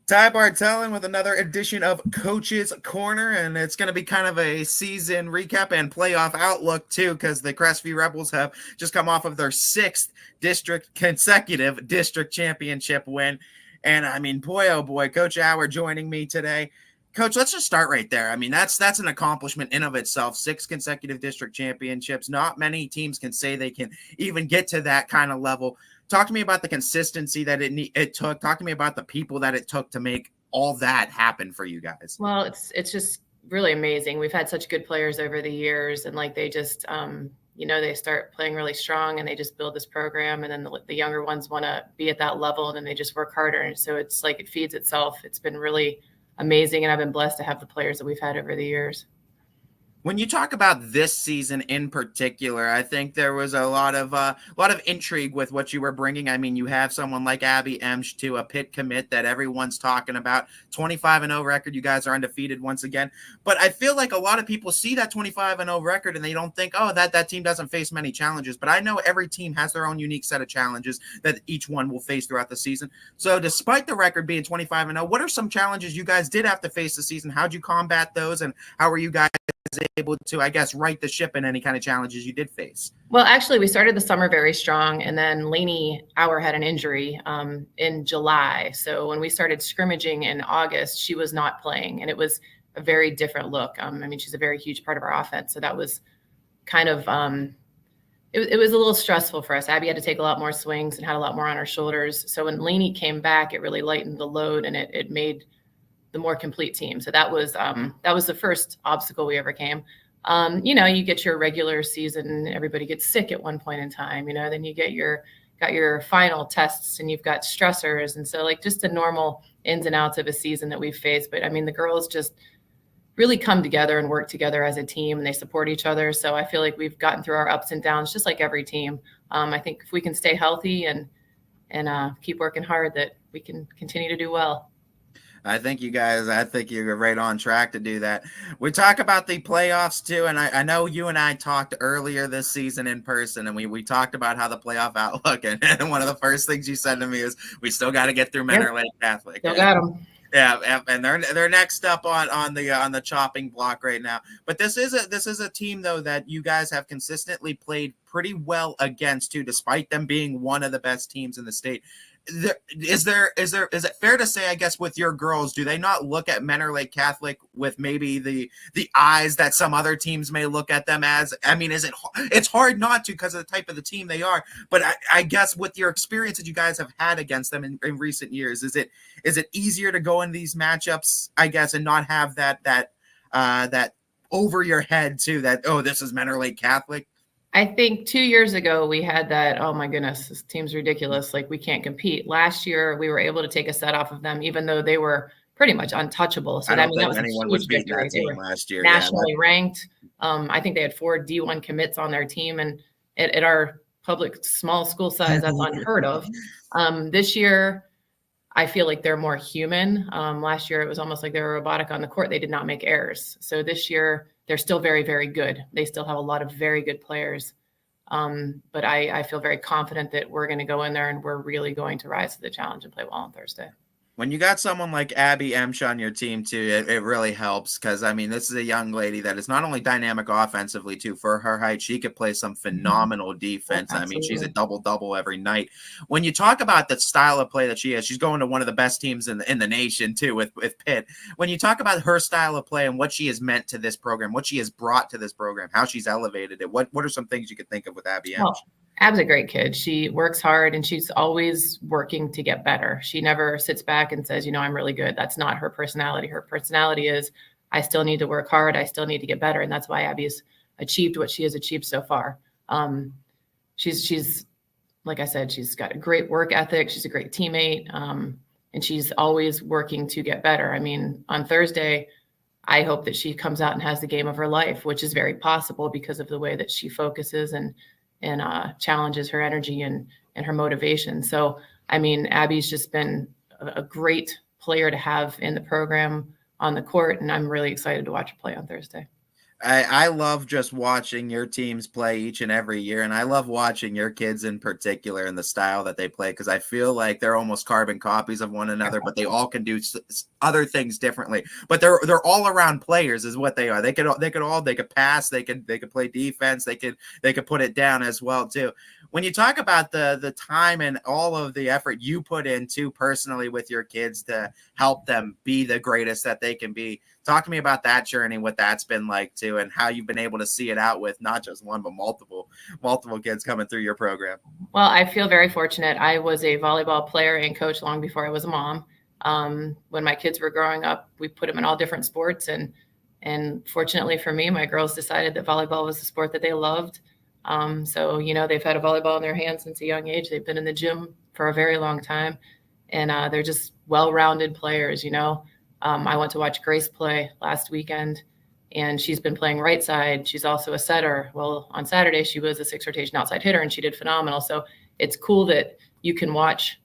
Ty Bartell with another edition of Coach's Corner, and it's going to be kind of a season recap and playoff outlook too, because the Crestview Rebels have just come off of their 6th consecutive district championship win. And I mean, boy, oh boy, Coach Auer joining me today. Coach, let's just start right there. I mean, that's an accomplishment in of itself. 6 consecutive district championships. Not many teams can say they can even get to that kind of level. Talk to me about the consistency that it took. Talk to me about the people that it took to make all that happen for you guys. Well, it's just really amazing. We've had such good players over the years, and like they just, they start playing really strong and they just build this program, and then the younger ones want to be at that level, and then they just work harder. And so it's like it feeds itself. It's been really amazing, and I've been blessed to have the players that we've had over the years. When you talk about this season in particular, I think there was a lot of intrigue with what you were bringing. I mean, you have someone like Abby Emsch, to a Pitt commit that everyone's talking about. 25-0 record. You guys are undefeated once again. But I feel like a lot of people see that 25-0 record and they don't think, oh, that team doesn't face many challenges. But I know every team has their own unique set of challenges that each one will face throughout the season. So despite the record being 25-0, what are some challenges you guys did have to face this season? How'd you combat those, and how were you guys able to, I guess, right the ship in any kind of challenges you did face? Well, actually, we started the summer very strong, and then Lainey Auer had an injury in July. So when we started scrimmaging in August, she was not playing, and it was a very different look. I mean, she's a very huge part of our offense, so that was kind of it was a little stressful for us. Abby had to take a lot more swings and had a lot more on her shoulders. So when Lainey came back, it really lightened the load, and it made the more complete team. So that was the first obstacle we overcame. You get your regular season, everybody gets sick at one point in time, then you got your final tests and you've got stressors. And so like just the normal ins and outs of a season that we've faced. But I mean, the girls just really come together and work together as a team, and they support each other. So I feel like we've gotten through our ups and downs, just like every team. I think if we can stay healthy and keep working hard, that we can continue to do well. I think you're right on track to do that. We talk about the playoffs too, and I know you and I talked earlier this season in person, and we talked about how the playoff outlook, and one of the first things you said to me is, we still got to get through Mineral Lake Catholic. Still got them. Yeah, and they're next up on the chopping block right now. But this is a team though that you guys have consistently played pretty well against too, despite them being one of the best teams in the state. Is it fair to say, I guess, with your girls, do they not look at Menor Lake Catholic with maybe the eyes that some other teams may look at them as? I mean, it's hard not to because of the type of the team they are, but I guess with your experience that you guys have had against them in recent years, is it easier to go in these matchups, I guess, and not have that over your head too, that, oh, this is Menor Lake Catholic? I think 2 years ago we had that, oh my goodness, this team's ridiculous. Like, we can't compete. Last year we were able to take a set off of them, even though they were pretty much untouchable. So I that don't think was anyone a was huge beating victory. that They team were last year. nationally ranked. I think they had 4 D1 commits on their team, and at our public small school size, that's unheard of. This year, I feel like they're more human. Last year, it was almost like they were robotic on the court. They did not make errors. So this year, they're still very, very good. They still have a lot of very good players. But I feel very confident that we're going to go in there and we're really going to rise to the challenge and play well on Thursday. When you got someone like Abby Emsch on your team too, it really helps, because I mean, this is a young lady that is not only dynamic offensively too. For her height, she could play some phenomenal defense. I mean, she's a double every night. When you talk about the style of play that she has, she's going to one of the best teams in the nation too, with Pitt. When you talk about her style of play and what she has meant to this program, what she has brought to this program, how she's elevated it, what are some things you could think of with Abby Emsch? Well, Ab's a great kid. She works hard and she's always working to get better. She never sits back and says, I'm really good. That's not her personality. Her personality is, I still need to work hard. I still need to get better. And that's why Abby's achieved what she has achieved so far. She's like I said, she's got a great work ethic. She's a great teammate. And she's always working to get better. I mean, on Thursday, I hope that she comes out and has the game of her life, which is very possible because of the way that she focuses and challenges her energy and her motivation. So, I mean, Abby's just been a great player to have in the program on the court, and I'm really excited to watch her play on Thursday. I love just watching your teams play each and every year, and I love watching your kids in particular and the style that they play, because I feel like they're almost carbon copies of one another, but they all can do other things differently. But they're all around players, is what they are. They could pass, they could play defense, they could put it down as well too. When you talk about the time and all of the effort you put into personally with your kids to help them be the greatest that they can be, talk to me about that journey, what that's been like too, and how you've been able to see it out with not just one, but multiple kids coming through your program. Well, I feel very fortunate. I was a volleyball player and coach long before I was a mom. When my kids were growing up, we put them in all different sports. And fortunately for me, my girls decided that volleyball was the sport that they loved. So, they've had a volleyball in their hands since a young age. They've been in the gym for a very long time, and they're just well-rounded players. I went to watch Grace play last weekend, and she's been playing right side. She's also a setter. Well, on Saturday, she was a 6 rotation outside hitter, and she did phenomenal. So it's cool that you can watch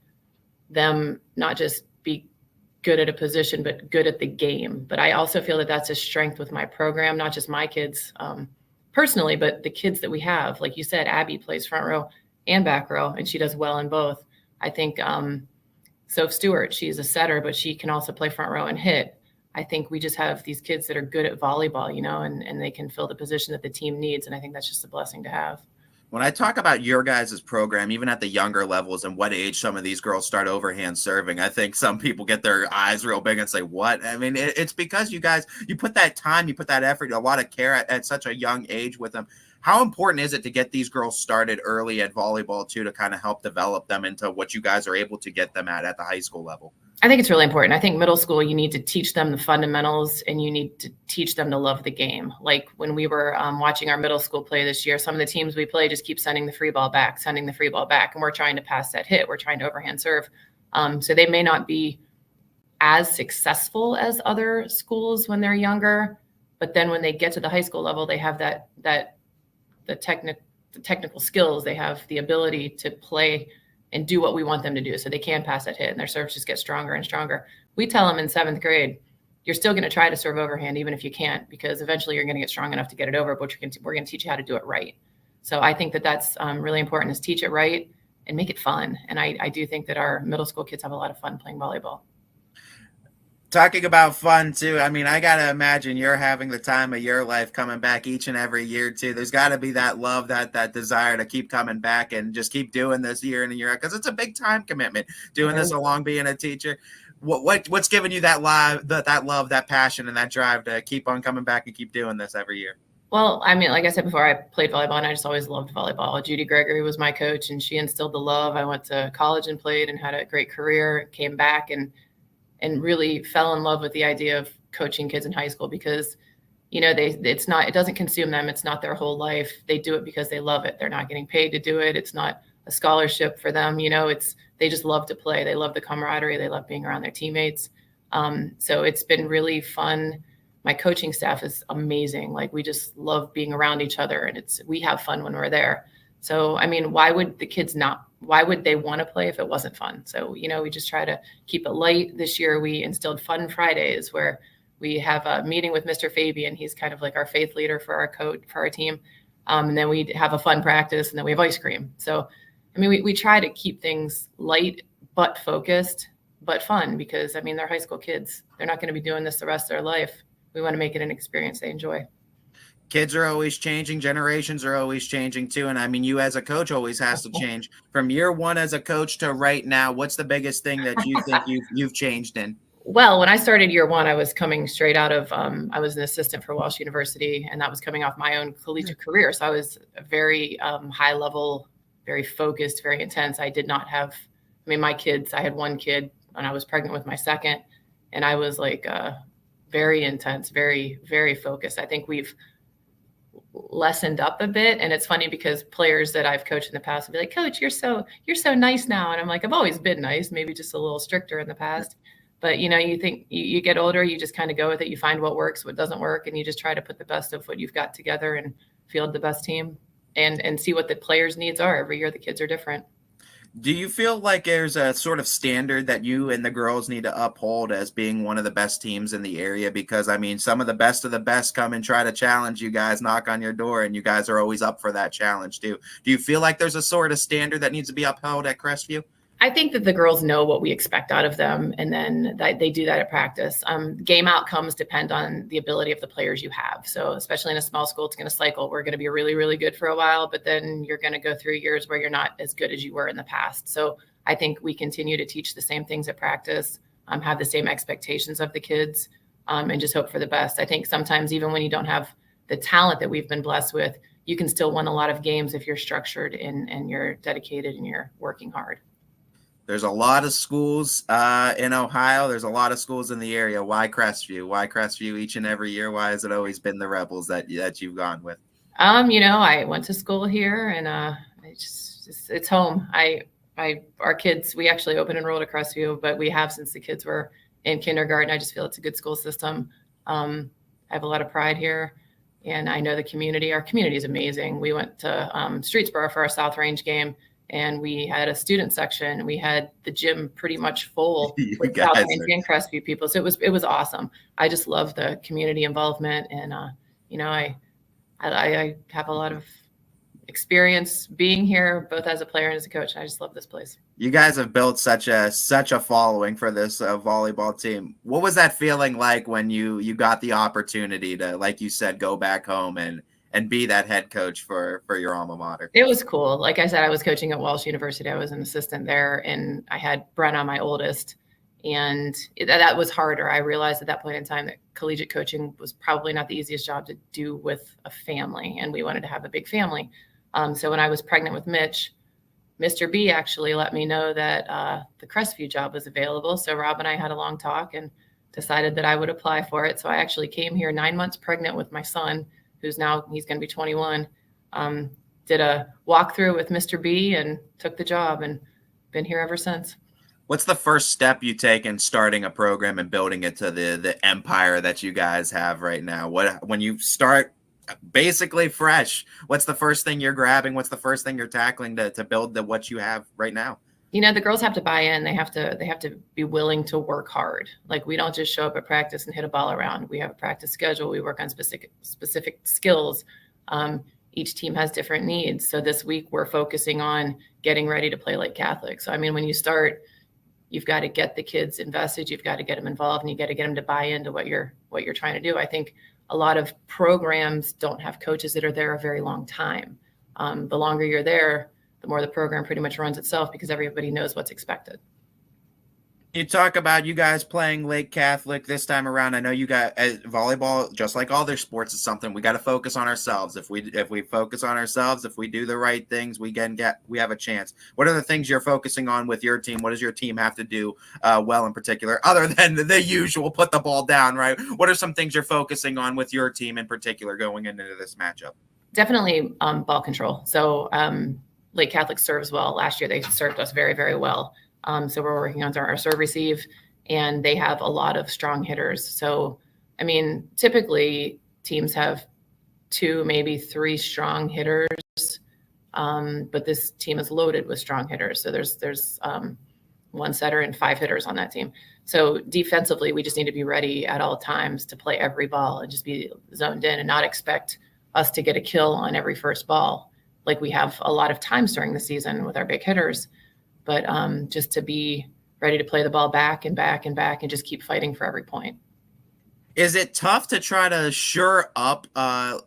them not just be good at a position, but good at the game. But I also feel that that's a strength with my program, not just my kids personally, but the kids that we have. Like you said, Abby plays front row and back row, and she does well in both. I think Soph Stewart, she's a setter, but she can also play front row and hit. I think we just have these kids that are good at volleyball, and they can fill the position that the team needs. And I think that's just a blessing to have. When I talk about your guys' program, even at the younger levels and what age some of these girls start overhand serving, I think some people get their eyes real big and say, what? I mean, it's because you put that time, you put that effort, a lot of care at such a young age with them. How important is it to get these girls started early at volleyball too, to kind of help develop them into what you guys are able to get them at the high school level? I think it's really important. I think middle school, you need to teach them the fundamentals, and you need to teach them to love the game. Like when we were watching our middle school play this year, some of the teams we play just keep sending the free ball back, and we're trying to pass that hit. We're trying to overhand serve. So they may not be as successful as other schools when they're younger, but then when they get to the high school level, they have the technical skills. They have the ability to play and do what we want them to do. So they can pass that hit, and their serves just get stronger and stronger. We tell them in 7th grade, you're still going to try to serve overhand, even if you can't, because eventually you're going to get strong enough to get it over, but we're going to teach you how to do it right. So I think that that's really important, is teach it right and make it fun. And I do think that our middle school kids have a lot of fun playing volleyball. Talking about fun too. I mean, I gotta imagine you're having the time of your life coming back each and every year too. There's got to be that love, that desire to keep coming back and just keep doing this year in and year out, because it's a big time commitment doing this along being a teacher. What's giving you that love, that passion, and that drive to keep on coming back and keep doing this every year? Well, I mean, like I said before, I played volleyball and I just always loved volleyball. Judy Gregory was my coach and she instilled the love. I went to college and played and had a great career, came back and really fell in love with the idea of coaching kids in high school because, you know, it doesn't consume them. It's not their whole life. They do it because they love it. They're not getting paid to do it. It's not a scholarship for them. You know, they just love to play. They love the camaraderie. They love being around their teammates. So it's been really fun. My coaching staff is amazing. Like we just love being around each other and we have fun when we're there. So, I mean, why would they want to play if it wasn't fun? So, you know, we just try to keep it light. This year we instilled Fun Fridays where we have a meeting with Mr. Fabian. He's kind of like our faith leader for our coach, for our team. And then we have a fun practice and then we have ice cream. So, I mean, we try to keep things light, but focused, but fun because, I mean, they're high school kids. They're not going to be doing this the rest of their life. We want to make it an experience they enjoy. Kids are always changing. Generations are always changing too. And I mean, you as a coach always has to change from year one as a coach to right now. What's the biggest thing that you think you've changed in? Well, when I started year one, I was coming straight out of, I was an assistant for Walsh University and that was coming off my own collegiate career. So I was a very high level, very focused, very intense. I did not have, I mean, my kids, I had one kid and I was pregnant with my second and I was like very intense, very, very focused. I think we've lessened up a bit. And it's funny because players that I've coached in the past will be like, Coach, you're so nice now. And I'm like, I've always been nice, maybe just a little stricter in the past. But, you know, you think you get older, you just kind of go with it. You find what works, what doesn't work. And you just try to put the best of what you've got together and field the best team and see what the players' needs are. Every year, the kids are different. Do you feel like there's a sort of standard that you and the girls need to uphold as being one of the best teams in the area? Because, I mean, some of the best come and try to challenge you guys, knock on your door, and you guys are always up for that challenge too. Do you feel like there's a sort of standard that needs to be upheld at Crestview? I think that the girls know what we expect out of them, and then they do that at practice. Game outcomes depend on the ability of the players you have. So especially in a small school, it's going to cycle. We're going to be really, really good for a while, but then you're going to go through years where you're not as good as you were in the past. So I think we continue to teach the same things at practice, have the same expectations of the kids, and just hope for the best. I think sometimes even when you don't have the talent that we've been blessed with, you can still win a lot of games if you're structured and you're dedicated and you're working hard. There's a lot of schools in Ohio. There's a lot of schools in the area. Why Crestview? Why Crestview each and every year? Why has it always been the Rebels that you've gone with? You know, I went to school here and it's home. Our kids, we actually open enrolled at Crestview, but we have since the kids were in kindergarten. I just feel it's a good school system. I have a lot of pride here and I know the community. Our community is amazing. We went to Streetsboro for our South Range game. And we had a student section. We had the gym pretty much full with South Range and Crestview people. So it was awesome. I just love the community involvement, and you know, I have a lot of experience being here, both as a player and as a coach. I just love this place. You guys have built such a following for this volleyball team. What was that feeling like when you got the opportunity to, like you said, go back home and be that head coach for your alma mater? It was cool. Like I said, I was coaching at Walsh University. I was an assistant there and I had Brenna, my oldest, and that was harder. I realized at that point in time that collegiate coaching was probably not the easiest job to do with a family. And we wanted to have a big family. So when I was pregnant with Mitch, Mr. B actually let me know that the Crestview job was available. So Rob and I had a long talk and decided that I would apply for it. So I actually came here 9 months pregnant with my son, he's going to be 21, did a walkthrough with Mr. B and took the job and been here ever since. What's the first step you take in starting a program and building it to the empire that you guys have right now? When you start basically fresh, what's the first thing you're grabbing? What's the first thing you're tackling to build what you have right now? You know, the girls have to buy in. They have to be willing to work hard. Like, we don't just show up at practice and hit a ball around. We have a practice schedule. We work on specific skills. Each team has different needs. So this week we're focusing on getting ready to play like Catholic. So, I mean, when you start you've got to get the kids invested, you've got to get them involved, and you got to get them to buy into what you're trying to do. I think a lot of programs don't have coaches that are there a very long time. The longer you're there, the more the program pretty much runs itself because everybody knows what's expected. You talk about you guys playing Lake Catholic this time around. I know you got volleyball, just like all other sports, is something we got to focus on ourselves. If we focus on ourselves, if we do the right things, we have a chance. What are the things you're focusing on with your team? What does your team have to do well in particular, other than the usual put the ball down, right? What are some things you're focusing on with your team in particular going into this matchup? Definitely ball control. So Lake Catholic serves well. Last year they served us very, very well. So we're working on our serve receive, and they have a lot of strong hitters. So, I mean, typically teams have 2, maybe 3 strong hitters, but this team is loaded with strong hitters. So there's 1 setter and 5 hitters on that team. So defensively, we just need to be ready at all times to play every ball and just be zoned in and not expect us to get a kill on every first ball like we have a lot of times during the season with our big hitters. But just to be ready to play the ball back and back and back and just keep fighting for every point. Is it tough to try to shore up, I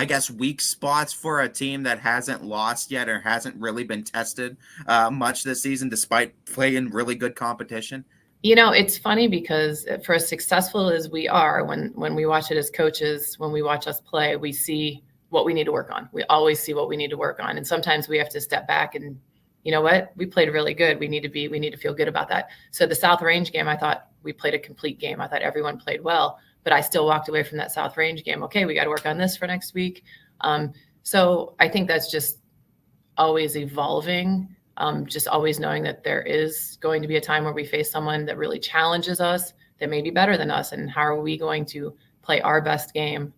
guess, weak spots for a team that hasn't lost yet or hasn't really been tested much this season, despite playing really good competition? You know, it's funny because for as successful as we are, when we watch it as coaches, when we watch us play, we see what we need to work on. We always see what we need to work on. And sometimes we have to step back and, you know what, we played really good. We need to feel good about that. So the South Range game, I thought we played a complete game. I thought everyone played well, but I still walked away from that South Range game. Okay, we got to work on this for next week. So I think that's just always evolving. Just always knowing that there is going to be a time where we face someone that really challenges us, that may be better than us. And how are we going to play our best game,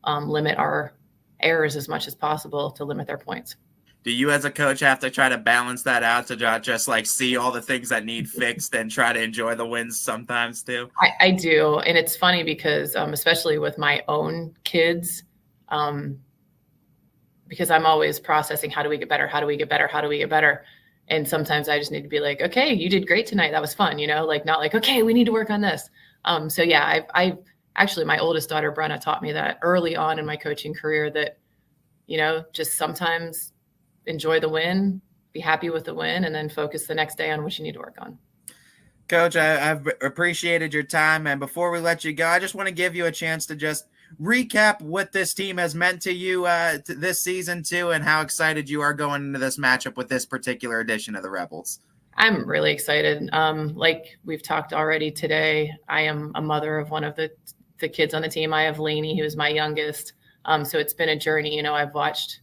limit our errors as much as possible to limit their points. Do you as a coach have to try to balance that out to just like see all the things that need fixed and try to enjoy the wins sometimes too? I do. And it's funny because especially with my own kids, because I'm always processing, how do we get better? How do we get better? How do we get better? And sometimes I just need to be like, okay, you did great tonight. That was fun. You know, like not like, okay, we need to work on this. So yeah, I actually, my oldest daughter, Brenna, taught me that early on in my coaching career that, you know, just sometimes enjoy the win, be happy with the win, and then focus the next day on what you need to work on. Coach, I've appreciated your time. And before we let you go, I just want to give you a chance to just recap what this team has meant to you this season too, and how excited you are going into this matchup with this particular edition of the Rebels. I'm really excited. Like we've talked already today, I am a mother of one of the kids on the team. I have Lainey, who's my youngest. So it's been a journey. You know, I've watched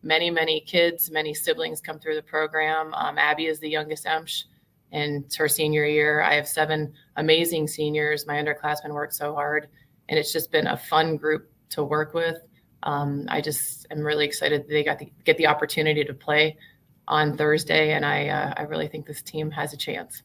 many kids, many siblings come through the program. Abby is the youngest EMSH, and it's her senior year. I have 7 amazing seniors. My underclassmen worked so hard, and it's just been a fun group to work with. I just am really excited that they got to get the opportunity to play on Thursday, and I really think this team has a chance.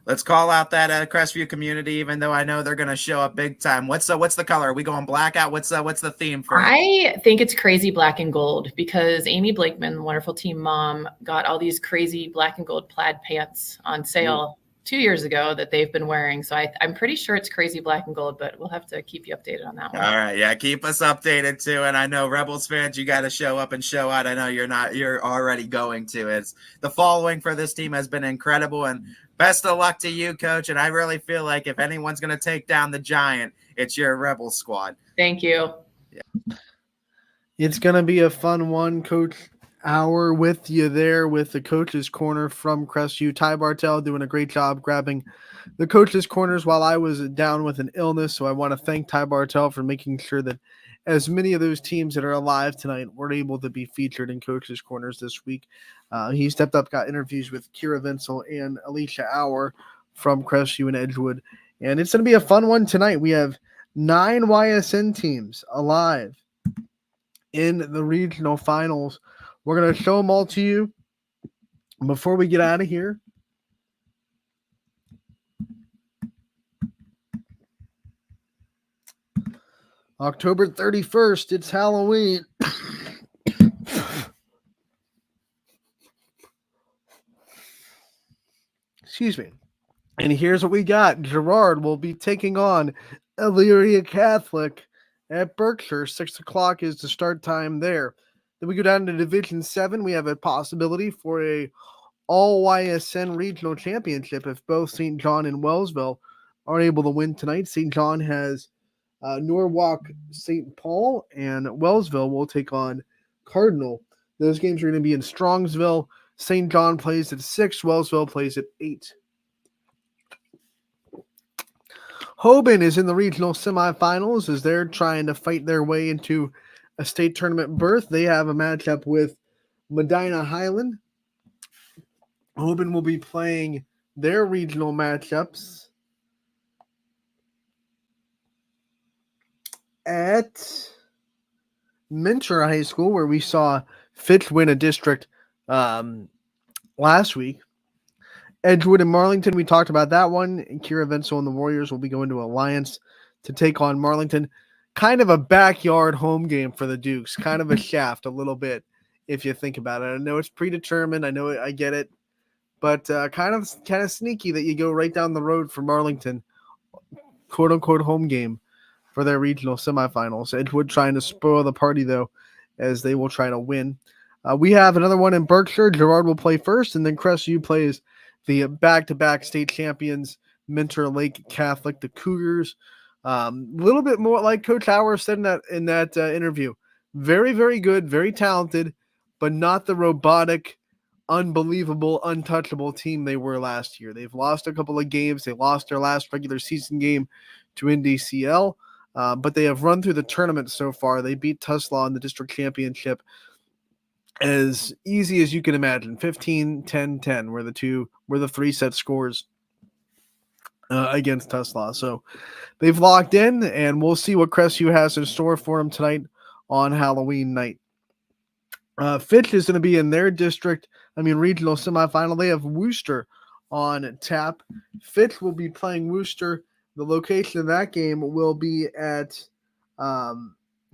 Let's call out that Crestview community, even though I know they're going to show up big time. What's the color? Are we going blackout? What's the theme for? I think it's crazy black and gold because Amy Blakeman, wonderful team mom, got all these crazy black and gold plaid pants on sale 2 years ago that they've been wearing. So I'm pretty sure it's crazy black and gold, but we'll have to keep you updated on that one. All right. Yeah. Keep us updated too. And I know Rebels fans, you got to show up and show out. I know you're already going to. It's the following for this team has been incredible, and best of luck to you, Coach. And I really feel like if anyone's going to take down the Giant, it's your Rebels squad. Thank you. Yeah. It's going to be a fun one, Coach. Hour with you there with the Coach's Corner from Crestview. Ty Bartell doing a great job grabbing the Coach's Corners while I was down with an illness. So I want to thank Ty Bartell for making sure that as many of those teams that are alive tonight were able to be featured in Coach's Corners this week. He stepped up, got interviews with Kira Vinsel and Alicia Auer from Crestview and Edgewood. And it's going to be a fun one tonight. We have 9 YSN teams alive in the regional finals. We're going to show them all to you before we get out of here. October 31st, it's Halloween. Excuse me. And here's what we got. Girard will be taking on Elyria Catholic at Berkshire. 6 o'clock is the start time there. Then we go down to Division 7. We have a possibility for a all-YSN regional championship if both St. John and Wellsville are able to win tonight. St. John has Norwalk St. Paul, and Wellsville will take on Cardinal. Those games are going to be in Strongsville. St. John plays at 6. Wellsville plays at 8. Hoban is in the regional semifinals as they're trying to fight their way into a state tournament berth. They have a matchup with Medina Highland. Hoban will be playing their regional matchups at Mentor High School, where we saw Fitch win a district last week. Edgewood and Marlington, we talked about that one. And Kira Venzel and the Warriors will be going to Alliance to take on Marlington. Kind of a backyard home game for the Dukes. Kind of a shaft a little bit, if you think about it. I know it's predetermined. I know it, I get it. But kind of sneaky that you go right down the road for Marlington. Quote-unquote home game for their regional semifinals. Edgewood trying to spoil the party, though, as they will try to win. We have another one in Berkshire. Girard will play first, and then Crestview plays the back-to-back state champions, Mentor Lake Catholic, the Cougars. A little bit more like Coach Hauer said in that interview. Very, very good, very talented, but not the robotic, unbelievable, untouchable team they were last year. They've lost a couple of games. They lost their last regular season game to NDCL, but they have run through the tournament so far. They beat Tuslaw in the district championship as easy as you can imagine. 15-10-10 were the three set scores against Tuslaw. So they've locked in, and we'll see what Crestview has in store for them tonight on Halloween night. Fitch is going to be in their regional semifinal. They have Worcester on tap. Fitch will be playing Worcester. The location of that game will be at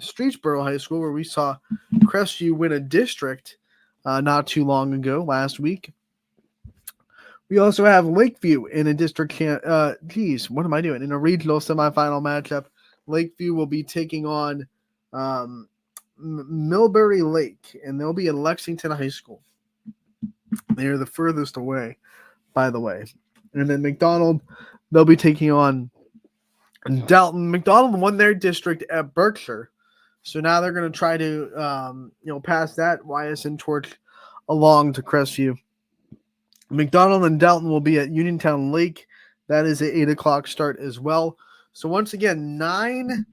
Streetsboro High School, where we saw Crestview win a district not too long ago, last week. We also have Lakeview in a district. In a regional semifinal matchup. Lakeview will be taking on Millbury Lake, and they'll be in Lexington High School. They are the furthest away, by the way. And then McDonald, they'll be taking on Dalton. McDonald won their district at Berkshire, so now they're going to try to pass that YSN torch along to Crestview. McDonald and Dalton will be at Uniontown Lake. That is an 8 o'clock start as well. So once again, 9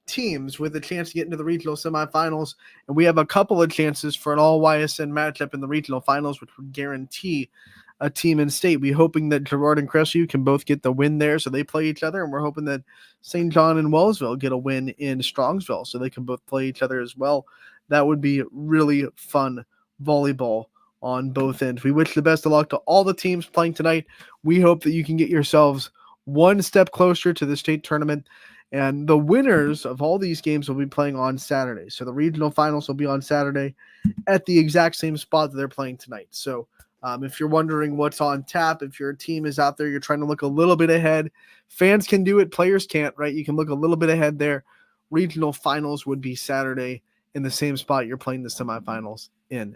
teams with a chance to get into the regional semifinals, and we have a couple of chances for an all YSN matchup in the regional finals, which would guarantee a team in state. We're hoping that Girard and Crestview can both get the win there, so they play each other, and we're hoping that St. John and Wellsville get a win in Strongsville, so they can both play each other as well. That would be really fun volleyball on both ends. We wish the best of luck to all the teams playing tonight. We hope that you can get yourselves one step closer to the state tournament. And the winners of all these games will be playing on Saturday. So the regional finals will be on Saturday at the exact same spot that they're playing tonight. So if you're wondering what's on tap, if your team is out there, you're trying to look a little bit ahead. Fans can do it. Players can't, right? You can look a little bit ahead there. Regional finals would be Saturday in the same spot you're playing the semifinals in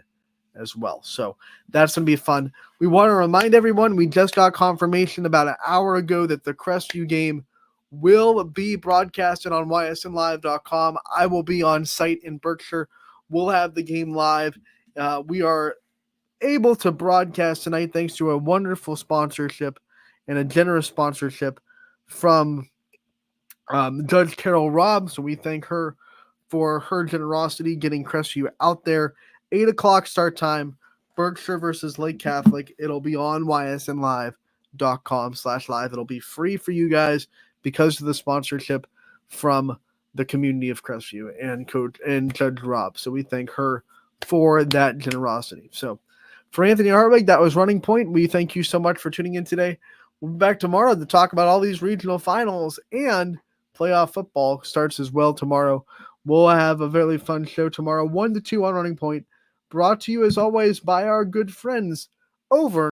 as well. So that's going to be fun. We want to remind everyone, we just got confirmation about an hour ago that the Crestview game will be broadcasted on ysnlive.com. I will be on site in Berkshire. We'll have the game live. We are able to broadcast tonight thanks to a wonderful sponsorship and a generous sponsorship from Judge Carol Robb. So we thank her for her generosity getting Crestview out there. 8 o'clock start time, Berkshire versus Lake Catholic. It'll be on ysnlive.com/live. It'll be free for you guys because of the sponsorship from the community of Crestview and Coach and Judge Robb. So we thank her for that generosity. So for Anthony Hartwig, that was Running Point. We thank you so much for tuning in today. We'll be back tomorrow to talk about all these regional finals, and playoff football starts as well tomorrow. We'll have a very fun show tomorrow, 1 to 2 on Running Point, brought to you as always by our good friends over